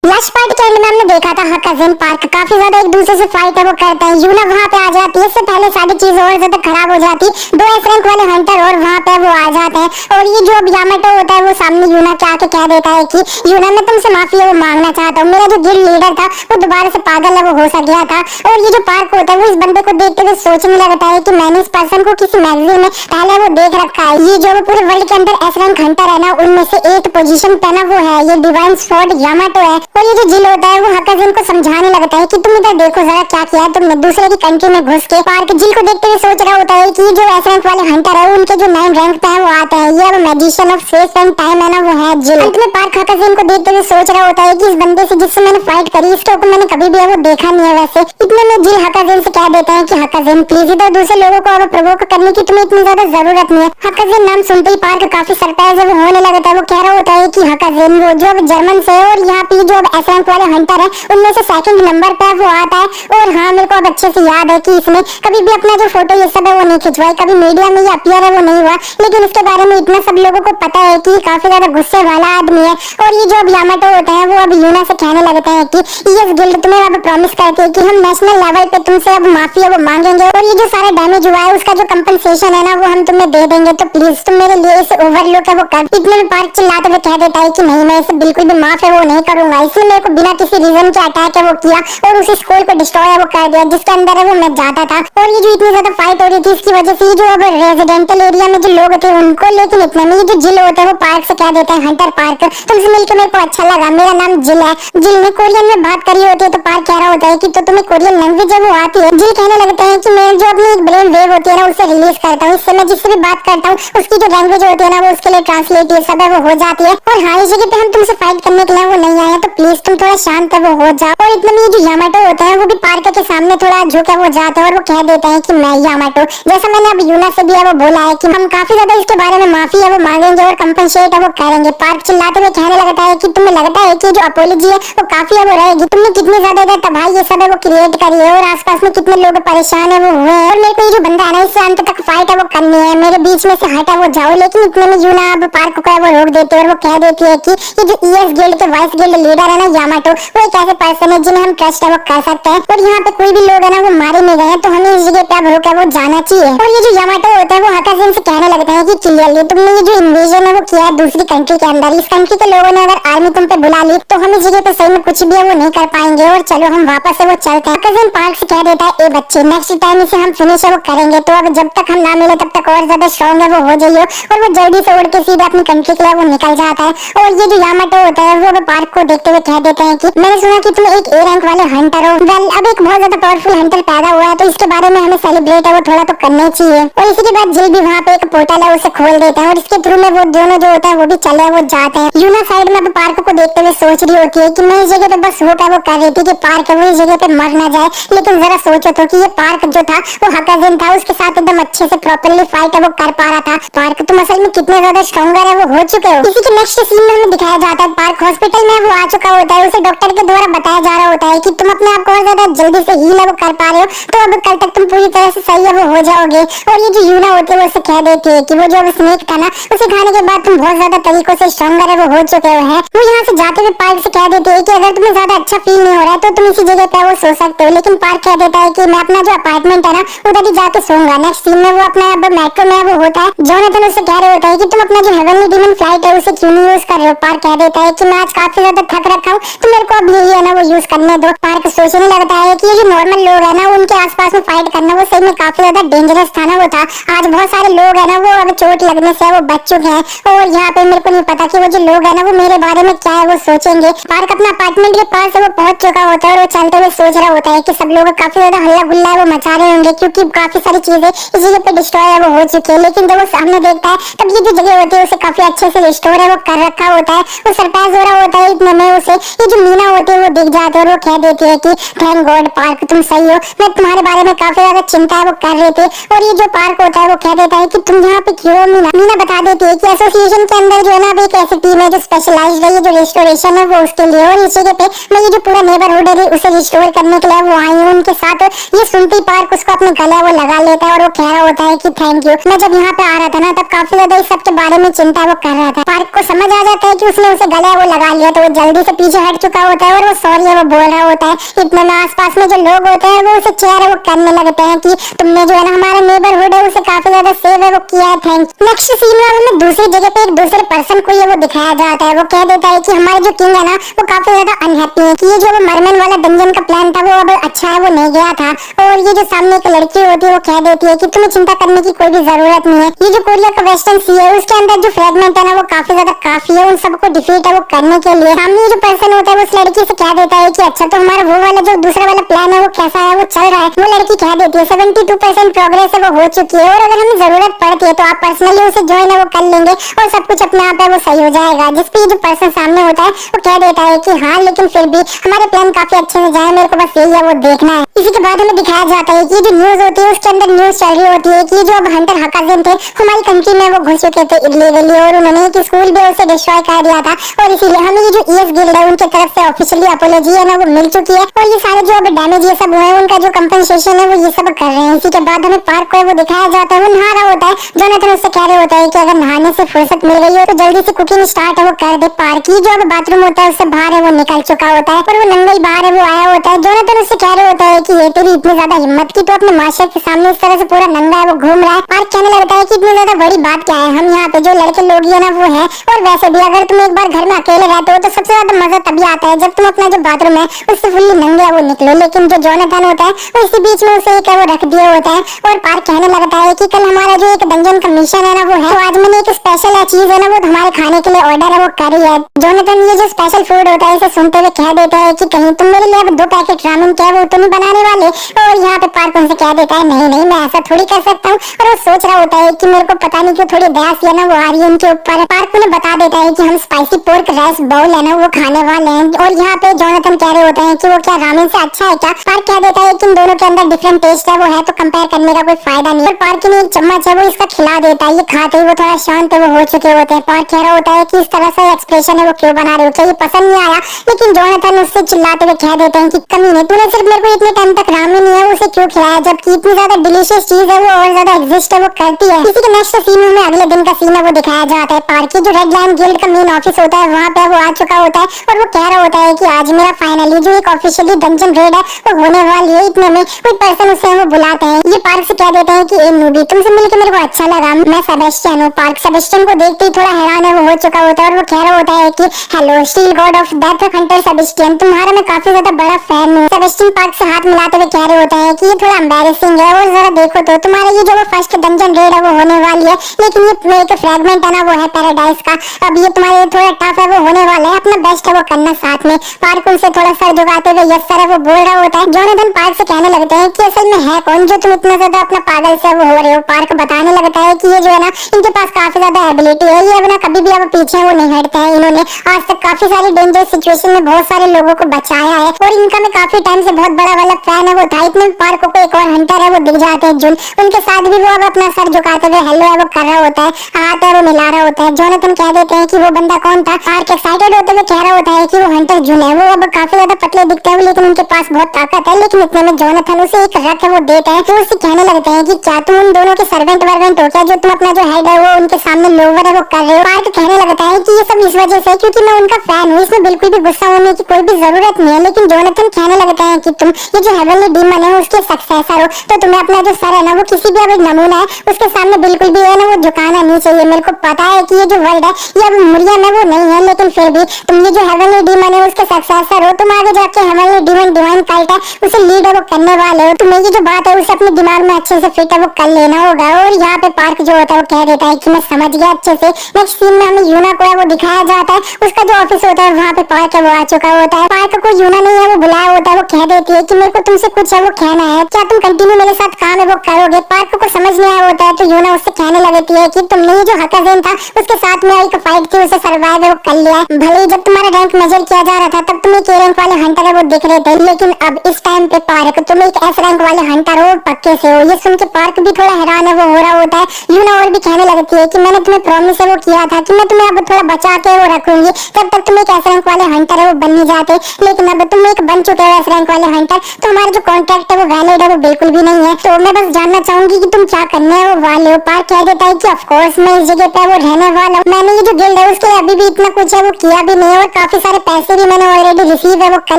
Last part के and में हमने देखा था कजिन पार्क काफी ज्यादा एक दूसरे से फाइट है वो करते हैं। यूना वहाँ पे आ जाती है, इससे पहले सारी चीज और ज्यादा खराब हो जाती। दो एस रैंक वाले हंटर और वहाँ पे वो आ जाते हैं और ये जो यामाटो होता है वो सामने यूना के आके कह देता है कि यूना मैं तुमसे माफी है वो मांगना चाहता हूँ। मेरा जो गिल्ड लीडर था वो दोबारा से पागल है वो हो सा गया था। और ये जो पार्क होता है वो इस बंदे को देखते हुए सोचने लगता है कि मैंने इस पर्सन को किसी मैगजीन में पहले वो देख रखा है। ये जो पूरे वर्ल्ड के अंदर एस रैंक हंटर है ना उनमें से 8 पोजीशन पे ना वो है ये डिवाइन स्वॉर्ड यामाटो है। और ये जो जिल होता है वो हकाजिन को समझाने लगता है कि तुम इधर देखो जरा क्या किया है तुमने दूसरे की कंट्री में घुस के। पार्क जिल को देखते हुए सोच रहा होता है कि जो एस रैंक वाले हंटर है उनके जो 9 रैंक पे है वो आते हैं। ये अब magician of space and time है ना वो है जिल। अंत में पार्क हकाजिन को देखते हुए सोच रहा होता है कि इस बंदे से जिससे मैंने फाइट करी इसके ऊपर मैंने कभी भी वो देखा नहीं है। वैसे इतने में जिल हकाजिन से कह देते हैं कि हकाजिन प्लीज इधर दूसरे लोगों को अब प्रोवोक करने की तुम्हें इतनी ज्यादा जरूरत नहीं है। हकाजिन नाम सुनते ही पार्क काफी सरप्राइज है वो होने लगता है। वो कह रहा होता है कि हकाजिन वो जो अब जर्मन से है और यहाँ पे जो अब एस रैंक वाले हंटर है उनमें से सेकंड नंबर पे वो आता है। और हाँ मेरे को अब अच्छे से याद है कि इसने कभी भी अपना जो फोटो ये सब है वो नहीं खिंचवाई, कभी मीडिया में ये अपीयर है वो नहीं हुआ, लेकिन इसके बारे में इतना सब लोगों को पता है कि काफी ज्यादा गुस्से वाला आदमी है। और ये जो अब यामाटो होता है वो अब यूना से कहने लगते हैं कि ये गिल्ड तुम्हें अब प्रॉमिस करती है कि हम नेशनल लेवल पे तुमसे अब माफी है वो मांगेंगे और ये जो सारा डैमेज हुआ है उसका जो कंपनसेशन है ना वो हम तुम्हें दे देंगे, तो प्लीज तुम मेरे लिए इसे ओवरलुक है वो कर। इतने में पार्क चिल्लाते हुए कह देता है कि नहीं मैं इसे बिल्कुल भी माफ है वो नहीं करूंगा। इसने मेरे को बिना किसी रीजन के अटैक है वो किया और उस स्कूल को डिस्ट्रॉय है वो कर दिया जिसके अंदर है वो मैं जाता था। और ये जो इतनी ज्यादा फाइट हो रही थी इसकी वजह से जो अब रेजिडेंटल एरिया में जो लोग थे उनको, लेकिन इतने में ये जो जिल होते हैं वो पार्क से कह देते हैं हंटर पार्क तुमसे मिलकर मेरे को अच्छा लगा, मेरा नाम जिल है। जिल ने कोरियन में बात करी होती है तो पार्क कह रहा होता है कि तो तुम्हें कोरियन लैंग्वेज है वो आती है। जिल कहने लगते हैं कि मैं जो अपनी एक ब्रेन वेव होती है ना उसे रिलीज करता हूँ, इससे मैं जिससे भी बात करता हूँ उसकी जो लैंग्वेज होती है ना वो उसके लिए ट्रांसलेट ये सब है वो हो जाती है। और हाँ इस जगह पे हम तुमसे फाइट करने के लिए वो नहीं आए तो प्लीज तुम थोड़ा शांत है वो हो जाओ। और इतने में ये जो यामाटो होता है वो भी पार्क के सामने थोड़ा झुका वो जाता है और वो कह देते हैं कि मैं यामाटो जैसा मैंने अब यूना से भी है वो बोला है कि हम काफी ज्यादा इसके बारे में माफी है वो मांगेंगे और कंपनसेट है वो करेंगे। पार्क चिल्लाते हुए कहने लगता है कि तुम्हें लगता है कि जो अपोलॉजी है वो काफी है वो रहेगी, तुमने कितनी ज्यादा इधर तबाही ये सब है वो क्रिएट करी है और आसपास में कितने लोग परेशान है वो हुए हैं और मेरे को ये जो बंदा है ना इससे अंत तक फाइट है वो करनी है, मेरे बीच में से हटा वो जाओ। लेकिन इतने में यूना अब पार्क को है वो रोक देती है और वो कह देती है कि ये जो ईएस गिल्ड के वाइस गिल्ड लीडर है ना यामाटो वो एक ऐसे पर्सन है जिन्हें हम ट्रस्ट है वो कर सकते हैं और यहाँ पे कोई भी लोग है ना वो मारे नहीं गए तो हमें इस जगह पे अब रोक है वो जाना चाहिए। और ये जो यामाटो होता है वो हकाजिन से कहने लगता है कि क्लियरली तुमने ये जो इन्वेजन है वो किया है दूसरी कंट्री के अंदर, इस कंट्री के लोगों ने अगर आर्मी तुम पे बुला ली तो हम इस जगह पे सही में कुछ भी है वो नहीं कर पाएंगे और चलो हम वापस से वो चलते हैं। हकाजिन पार्क से कह देता है ए बच्चे नेक्स्ट टाइम इसे हम फिनिश है वो करेंगे, तो अब जब तक हम ना मिले तब तक और ज्यादा स्ट्रॉन्ग है वो हो जाइए। और वो जल्दी से उड़ के सीधे अपनी कंट्री के लिए वो निकल जाता है। और ये जो यामाटो होता है वो पार्क को देखते हुए कह देते हैं कि मैंने सुना कि तुम एक ए रैंक वाले हंटर हो। वेल अब एक बहुत ज्यादा पावरफुल हंटर पैदा हुआ है तो इसके बारे में हमें सेलिब्रेट है वो थोड़ा तो करना चाहिए। और इसी के बाद जिल भी वहाँ पे एक पोर्टल है उसे खोल देते हैं और इसके थ्रू में वो दोनों जो होता है वो भी चले वो जाते हैं। यूना साइड में पार्क को देखते हुए सोच रही होती है कि मैं इस जगह पे बस होप है वो कर रही थी कि पार्क है वो इस जगह पे मर ना जाए, लेकिन जरा सोचो तो कि ये पार्क जो था वो हकाजिन था उसके साथ एकदम अच्छे से प्रॉपर्ली फाइट है वो कर पा रहा था। पार्क तुम असल में कितने ज्यादा स्ट्रॉन्गर है वो हो चुके हो। इसी के नेक्स्ट सीन में हमें दिखाया जाता है पार्क हॉस्पिटल में वो आ चुका होता है, उसे डॉक्टर के द्वारा बताया जा रहा होता है कि तुम अपने आप को और ज्यादा जल्दी से हील है वो कर पा रहे हो तो अब कल तक तुम पूरी तरह से सही है वो हो जाओगे। और ये जो यूना होती है वो उसे कह देती है कि वो जो स्नेक था ना उसे खाने के बाद तुम बहुत ज्यादा तरीकों से स्ट्रॉन्गर है वो हो चुके हो। वो यहाँ से जाते हुए पार्क से कह देती है कि अगर तुम्हें ज्यादा अच्छा फील नहीं हो रहा है तो तुम इसी जगह पे वो सो सकते हो, लेकिन पार्क कह देता है कि मैं अपना जो अपार्टमेंट है ना उधर ही जाके सोऊंगा। नेक्स्ट सीन में वो अपना अब मेट्रो में वो होता है, जोनाथन उससे कह रहे होता है कि तुम अपना जो हेवनली डीमन फ्लाइट है उसे क्यों नहीं यूज कर रहे हो। पार्क कह देता है कि मैं आज काफी ज्यादा थक रखा हूँ तो मेरे को अब यही है ना वो यूज करने दो। पार्क सोचने लगता है कि ये जो नॉर्मल लोग है ना उनके आसपास में फाइट करना वो सही में काफी ज्यादा डेंजरस था ना वो था। आज बहुत सारे लोग है ना वो अब चोट लगने से वो बच चुके हैं और यहाँ पे मेरे को नहीं पता कि वो जो लोग है ना वो मेरे बारे में क्या है वो सोचेंगे। पार्क अपना अपार्टमेंट के पास वो पहुंच चुका होता है और वो चलते हुए सोच रहा होता है कि सब लोग काफी ज्यादा हल्ला गुल्ला है वो मचा रहे होंगे क्योंकि काफी सारी चीजें इस जगह पे डिस्ट्रॉय है वो हो चुकी है। लेकिन जब वो सामने देखता है तब ये जो जगह होती है उसे काफी अच्छे से रिस्टोर है वो कर रखा होता है। वो सरप्राइज हो रहा होता है इतने में उसे ये जो मीना होती है वो दिख जाती है और वो कह देती है कि थैंक गॉड पार्क तुम सही हो, मैं तुम्हारे बारे में काफी ज्यादा चिंता है वो कर रहे थे। और ये जो पार्क होता है वो कह देता है कि तुम यहाँ पे क्यों हो। मीना बता देती है कि एसोसिएशन के अंदर जो है ना एक ऐसी टीम है जो स्पेशलाइज्ड है ये जो रिस्टोरेशन है वो उसके लिए, और इस जगह पे मैं ये जो पूरा नेबरहुड है उसे रिस्टोर करने के लिए वो आई हूँ उनके साथ। ये सुनते ही पार्क उसको अपने गले वो लगा लेता है और वो कह रहा होता है कि थैंक यू, मैं जब यहाँ पे आ रहा था ना तब काफी ज्यादा इस सब के बारे में चिंता वो कर रहा था। पार्क को समझ आ जाता है कि उसने उसे गले वो लगा लिया तो वो जल्दी लड़की से पीछे हट चुका होता है और वो सॉरी है वो बोल रहा होता है। इतने में आसपास में जो लोग होते हैं वो उसे चेयर है वो करने लगते हैं कि तुमने जो है ना हमारा नेबरहुड है उसे काफी ज्यादा सेव है वो किया है, थैंक्स। नेक्स्ट सीन में हमें दूसरी जगह पे एक दूसरे पर्सन को ये वो दिखाया जाता है। वो कह देता है कि हमारे जो किंग है ना वो काफी ज्यादा अनहैप्पी है कि ये जो मरमन वाला डंजन का प्लान था वो अब अच्छा है वो नहीं गया था। और ये जो सामने एक लड़की होती है वो कह देती है कि तुम्हें चिंता करने की कोई भी जरूरत नहीं है। ये जो कोरिया का वेस्टर्न सी है उसके अंदर जो फ्रेगमेंट है ना वो काफी ज्यादा काफी है उन सबको डिफीट है वो करने के लिए। सामने जो पर्सन होता है वो उस लड़की से कह देता है कि अच्छा तो हमारा वो वाला जो दूसरा वाला प्लान है वो कैसा है वो चल रहा है। वो लड़की कह देती है 72% प्रोग्रेस है वो हो चुकी है और अगर हमें जरूरत पड़ती है तो आप पर्सनली उसे ज्वाइन है वो कर लेंगे और सब कुछ अपने आप है वो सही हो जाएगा। जिसपे जो पर्सन सामने होता है वो कह देता है कि हाँ लेकिन फिर भी हमारे प्लान काफी अच्छे से जाए, मेरे को बस यही है वो देखना है। इसी के बाद हमें दिखाया जाता है कि जो न्यूज होती है उसके अंदर न्यूज चल रही होती है कि जो अब हंटर हकाजिन थे हमारी कंट्री में वो घुस चुके थे इलीगली और उन्होंने एक स्कूल भी उसे डिस्ट्रॉय कर दिया था और इसीलिए हमें ये जो ईएस गिल्ड है उनकी तरफ से ऑफिशियली अपोलॉजी है ना वो मिल चुकी है और ये सारे जो अब डैमेज ये सब हुए हैं उनका जो कंपनसेशन है वो ये सब कर रहे हैं। इसी के बाद हमें पार्क को वो दिखाया जाता है, वो नहा रहा होता है। जोनाथन उससे कह रहे होता है कि अगर नहाने से फुर्सत मिल गई हो तो जल्दी से कुकिंग स्टार्ट है वो कर दे। पार्क की जो अब बाथरूम होता है उससे बाहर है वो निकल चुका होता है और वो नंगा ही बाहर है वो आया होता है। जोनाथन उससे कह रहे होता है कि ये तेरी इतनी ज्यादा हिम्मत की तो अपने मास्टर के सामने इस तरह से पूरा नंगा है वो घूम रहा है। पार्क कहने लगता है कि इतनी ज्यादा बड़ी बात क्या है, हम यहाँ पे जो लड़के लोग है ना वो है और वैसे भी अगर तुम एक बार घर में अकेले रहते हो तो सबसे ज्यादा मजा तभी आता है जब तुम अपना जो बाथरूम है उससे फुल्ली नंगे वो निकलो। लेकिन जो जोनाथन होता है वो इसी बीच में उसे एक वो रख दिया होता है और पार्क कहने लगता है कि कल हमारा जो एक डंजन का मिशन है ना वो है तो आज मैंने एक स्पेशल चीज है ना वो हमारे खाने के लिए ऑर्डर है वो करी है। जोनाथन ये जो स्पेशल फूड होता है इसे सुनते हुए कह देता है कि कहीं तुम मेरे लिए अब 2 पैकेट रामेन क्या वो तो नहीं बनाने वाले। और यहाँ पे पार्क उनसे कह देता है नहीं नहीं मैं ऐसा थोड़ी कर सकता हूँ और वो सोच रहा होता है कि मेरे को पता नहीं क्यों थोड़ी दया सी है ना वो आ रही है उनके ऊपर। पार्क उन्हें बता देता है कि हम स्पाइसी पोर्क राइस बाउल है ना वो खाने वाले हैं और यहाँ पे जोनाथन कह रहे होते हैं कि वो क्या रामेन से अच्छा है क्या। पार्क कह देता है कि इन दोनों के अंदर डिफरेंट टेस्ट है वो है तो कंपेयर करने का कोई फायदा नहीं है। पार्क ने एक चम्मच है वो इसका खिला देता है, ये खाते ही वो थोड़ा शांत है वो हो चुके होते हैं। पार्क कह रहा होता है कि इस तरह से एक्सप्रेशन है वो क्यों बना रहे हो, क्या ये पसंद नहीं आया। लेकिन जोनाथन उससे चिल्लाते हुए कह देते हैं कि कमीने तूने सिर्फ मेरे को इतने टाइम तक रामेन नहीं है उसे क्यों खिलाया जबकि इतनी ज्यादा डिलीशियस चीज है वो और ज्यादा एग्जिस्ट है वो करती है। इसी के नेक्स्ट सीन में अगले दिन का सीन है वो दिखाया जाता है। पार्क की जो रेड लाइन गिल्ड का मेन ऑफिस होता है वहाँ पे वो आ चुका होता है और वो कह रहा होता है कि आज मेरा फाइनली जो एक ऑफिशियली डंजन रेड है वो होने वाली है। इतने में कोई पर्सन उसे वो बुलाते हैं। ये पार्क से कह देते हैं कि ए नूबी तुमसे मिलकर मेरे को अच्छा लगा, मैं सेबेस्टियन हूँ। पार्क सेबेस्टियन को देखते ही थोड़ा हैरान है वो हो चुका होता है और वो कह रहा होता है कि hello steel God of death Hunter Sebastian, तुम्हारा मैं काफी ज्यादा बड़ा फैन हूँ। सेबेस्टियन पार्क से हाथ मिलाते हुए कह रहे होता है कि ये थोड़ा एम्बैरेसिंग है और जरा देखो तो तुम्हारा ये जो फर्स्ट डंजन रेड है वो होने वाली है लेकिन ये एक फ्रेगमेंट है ना वो है पैराडाइज का, अब ये तुम्हारे थोड़ा टफ है वो होने वाला है, अपना बेस्ट है वो करना साथ में। पार्क उनसे थोड़ा सर झुकाते हुए यस सर है वो बोल रहा होता है। जोनाथन पार्क से कहने लगते हैं कि असल में है कौन जो तुम इतना ज्यादा अपना पागल से वो हो रहे हो। पार्क बताने लगता है कि ये जो है ना इनके पास काफी ज्यादा एबिलिटी है, ये अब ना कभी भी अब पीछे वो नहीं हटते हैं। इन्होंने आज तक काफी सारी डेंजर सिचुएशन में बहुत सारे लोगों को बचाया है और इनका में काफी टाइम से बहुत बड़ा वाला प्लान है वो था। इतने पार्क को एक और हंटर है वो दिख जाते हैं जुन, उनके साथ भी वो अब अपना सर झुकाते हुए हेलो है वो कर रहा होता है, हाथ है वो मिला रहा होता है। जोनाथन कह देते हैं कि वो बंदा कौन था। पार्क एक्साइटेड होते हुए कह रहा होता है कि वो हंटर जुन है, वो अब काफी ज्यादा पतले दिखते हैं लेकिन उनके पास बहुत ताकत है। लेकिन इतने में जोनाथन उसे एक रख है वो देता है तो उससे कहने लगते हैं कि क्या तुम उन दोनों के सर्वेंट वर्वेंट हो क्या जो तुम अपना जो हेड है वो उनके सामने लोवर है वो कर रहे हो। पार्क कहने लगता है कि ये सब इस वजह से क्योंकि मैं उनका फैन हूँ, इसमें बिल्कुल भी गुस्सा होने की कोई भी जरूरत नहीं है। लेकिन जोनाथन कहने लगता है कि तुम ये जो हेवनली डीमन है उसके सक्सेसर हो तो तुम्हें अपना जो सर है ना वो किसी भी अब नमूना है उसके सामने बिल्कुल भी है ना वो झुकाना नहीं चाहिए। मेरे को पता है कि ये जो वर्ल्ड है ये अब मुरिया में वो नहीं है लेकिन फिर भी तुम ये जो हेवनली डीमन है उसके सक्सेसर हो, तुम आगे जाके हेवनली डीमन डिवाइन कल्ट है उसे लीड है वो करने वाले हो। तुम्हें ये जो बात है उसे अपने दिमाग में अच्छे से फिट है वो कर लेना होगा। और यहाँ पे पार्क जो होता है वो कह देता है कि मैं समझ गया अच्छे से। नेक्स्ट सीन में हमें यूना को है वो दिखाया जाता है, उसका जो ऑफिस होता है वहाँ पे पार्क है वो आ चुका होता है। पार्क को यूना नहीं है वो बुलाया होता है, वो कह देती है कि मेरे को तुमसे कुछ है वो कहना है, क्या तुम कंटिन्यू मेरे साथ काम है वो करोगे। पार्क को समझ नहीं आया होता है तो यूना उससे कहने लगती है कि तुमने ये जो हकाजेन था उसके साथ में एक फाइट थी उसे सर्वाइव वो कर लिया है। भले ही जब तुम्हारा रैंक मेजर किया जा रहा था तब तुम एक ए रैंक वाले हंटर है वो दिख रहे थे लेकिन अब इस टाइम पे पार्क तुम एक एस रैंक वाले हंटर हो पक्के से हो। ये सुन के पार्क भी थोड़ा हैरान है वो हो रहा होता है। यूना और भी कहने लगती है कि मैंने तुम्हें प्रॉमिस है वो किया था कि मैं तुम्हें अब थोड़ा बचा के वो रखूंगी, तब तक तुम एक एस रैंक वाले हंटर है वो बन नहीं जाते लेकिन अब तुम एक बन चुके हो एस रैंक वाले हंटर तो हमारा जो कॉन्ट्रैक्ट है वो वैलिड है वो बिल्कुल भी नहीं है। तो मैं बस जानना चाहूंगी कि तुम क्या करने वो वाले हो। पार्क कह देता है कि ऑफ कोर्स मैं इस जगह पे वो रहने वाला हूँ, मैंने ये जो गिल्ड है उसके अभी भी इतना कुछ है वो किया भी नहीं है और काफी सारे पैसे पैसे भी मैंने ऑलरेडी रिसीव है वो कर